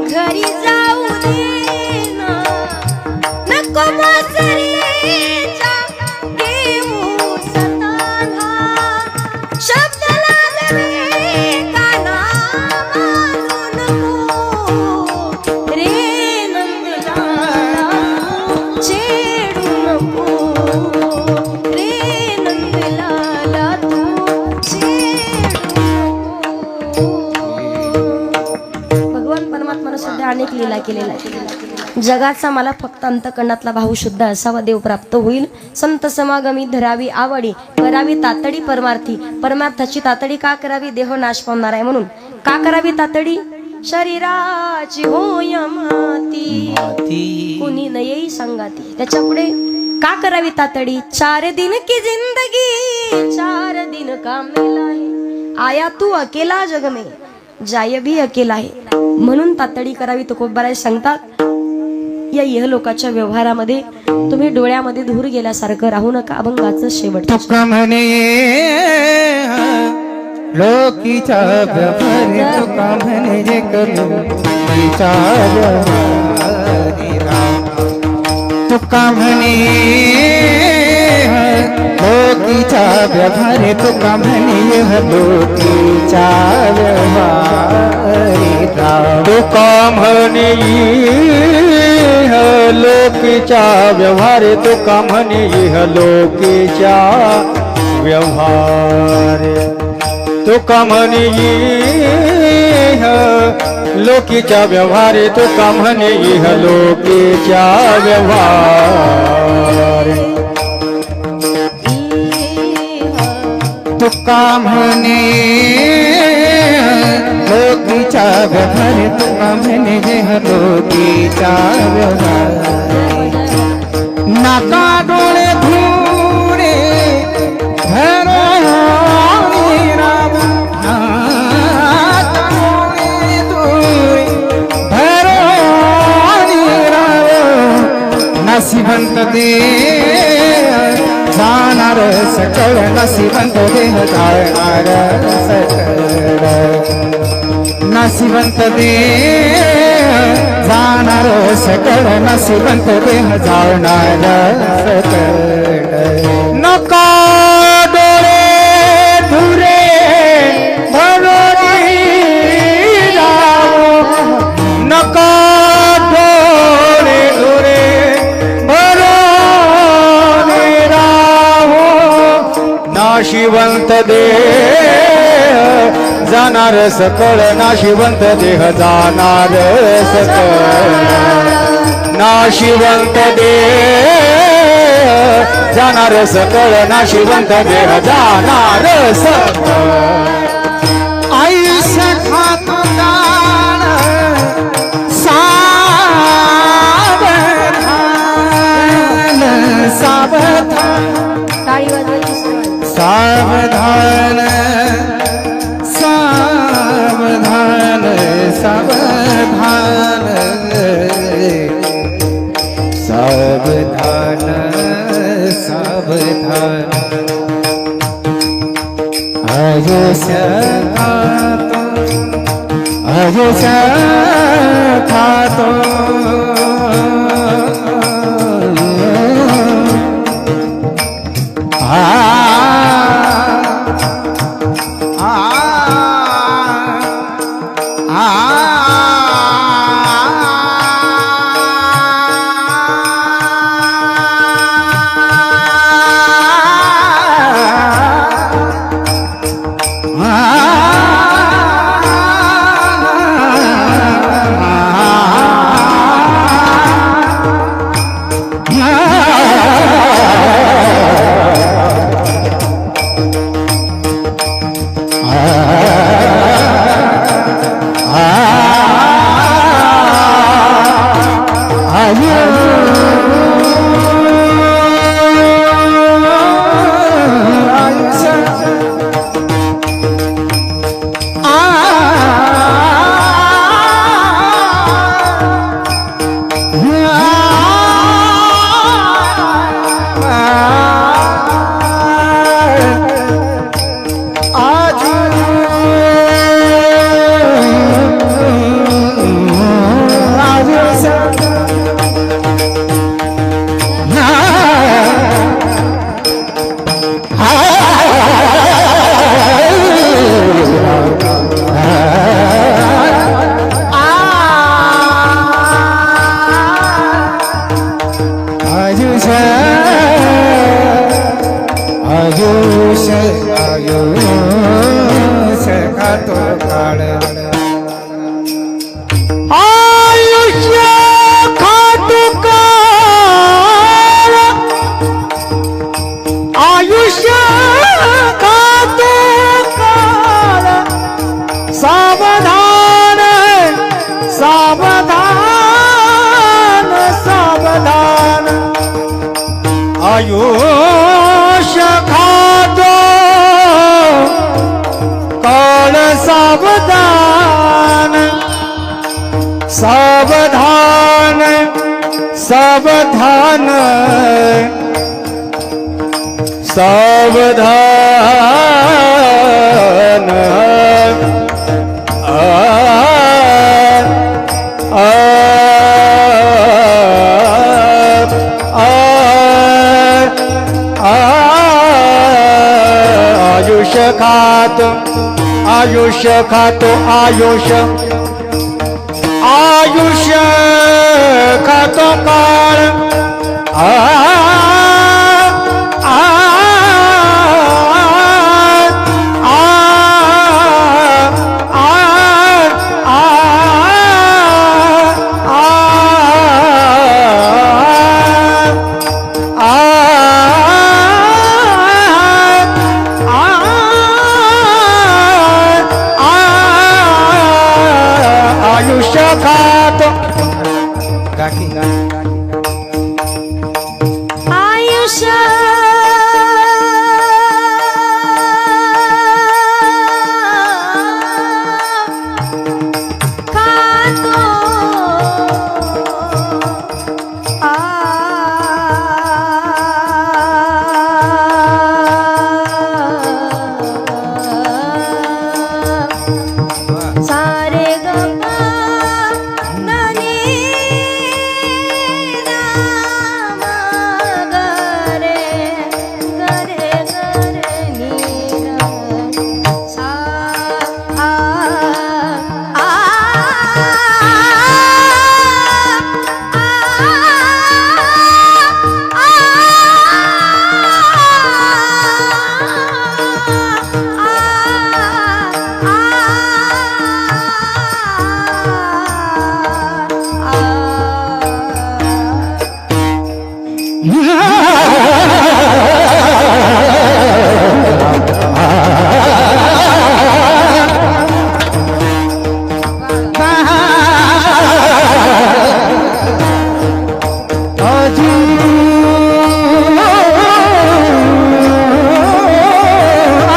घरी जाऊ दे ना. नको मोसरीच्या देऊ सताना, शब्द लागले काना मानू नको, रे नंदलाला चेडू नको, रे नंदलाला तू चेडू नको. भगवान परमात्मानं सुद्धा अनेक लीला केलेल्या आहेत. जगाचा मला फक्त अंतकरणातला भाव शुद्ध असावा, देव प्राप्त होईल. संत समागमी धरावी आवडी, करावी तातडी परमार्थी. परमार्थाची तातडी का करावी? देह नाश पावणार आहे म्हणून. का करावी तातडी? शरीराची होय माती, कुणी न येई संगाती. त्याच्या पुढे का करावी तातडी? 4 दिन की जिंदगी 4 दिन का मेला है, आया तू अकेला जग में जाय भी अकेला है. म्हणून तातडी करावी. तुकोबाराय सांगतात, या इहलोकाच्या व्यवहारामध्ये तुम्ही डोळ्यामध्ये धूर गेल्यासारखं राहू नका. अभंगाचं शेवट. तुका म्हणे लोकीचा व्यवहार तुका म्हणे जे करू लोकीचा व्यवहार तुका म्हणे लोकीचा व्यवहार तुका म्हणे लोकीचा व्यवहार तुका म्हणे लोकीच्या व्यवहार तुका म्हणे लोकीच्या व्यवहार तुका म्हणे लोकीच्या व्यवहार तुका म्हणे लोकीच्या व्यवहार तुका म्हणे लोकीचा व्यवहार तुका म्हणे लोकीचा व्यवहार नाका डोळे धुरे भरोनी राम नाका डोळे धुरे भरोनी राम नसिबंत दे जाणार सकळ नसिबंत देह जाणार सकळ नसिबंत देह जाणार सकळ नसिबंत देह जाणार सकळ नका डोळे धुरे भरोनी राम नका डोळे धुरे भरोनी राम नाशिवंत देह जाणार सकळ नाशिवंत देह जाणार सकळ नाशिवंत देह जाणार सकळ नाशिवंत देह जाणार सकळ आयुष्य खातो दान सावधान सावधान टाळी वाजवायची सुरुवात. सावधान सावधान सावधान सावधान सावधान आयुष्य खातो आयुष्य खातो आयुष्य खातो काळ सावधान सावधान सावधान सावधान आयुष्य खातो आयुष्य खातो आयुष्य खातो काळ आयुष्य खातो काकी आयुष्य खातो सारे गप्पा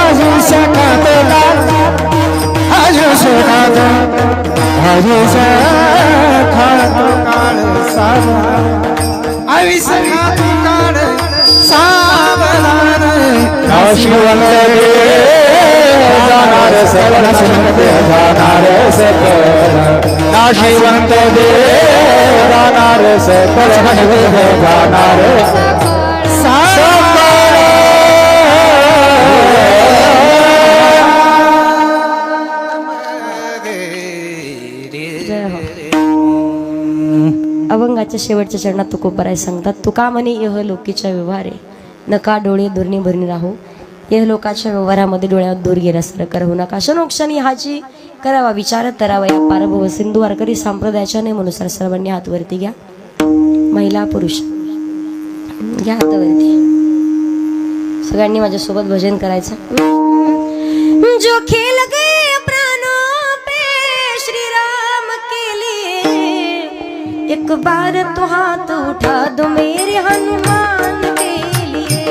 आयुष्य खातो काळ आयुष्य खातो काळ सावधान नाशिवंत जाणार सकल जाणार सकल नाशिवंत जाणार सकल जाणार अभंगाच्या शेवटच्या चरणात तुकोबराय सांगतात, तुका म्हणे यह लोकीच्या व्यवहारे नका डोळे दुर्नी भरणी राहू. यह लोकाच्या व्यवहारामध्ये डोळ्यात दूर गेल्यासारखं राहू नका. क्षणोक्षणी हाची करावा विचार करावा. या पारभव सिंधू वारकरी संप्रदायाच्या नियमानुसार सर्वांनी हातवरती घ्या. महिला पुरुष घ्या हातावरती. सगळ्यांनी माझ्यासोबत भजन करायचं. जो खेल गए प्राणों पे श्री राम के लिए, एक बार तो हाथ उठा दो मेरे हनुमान के लिए.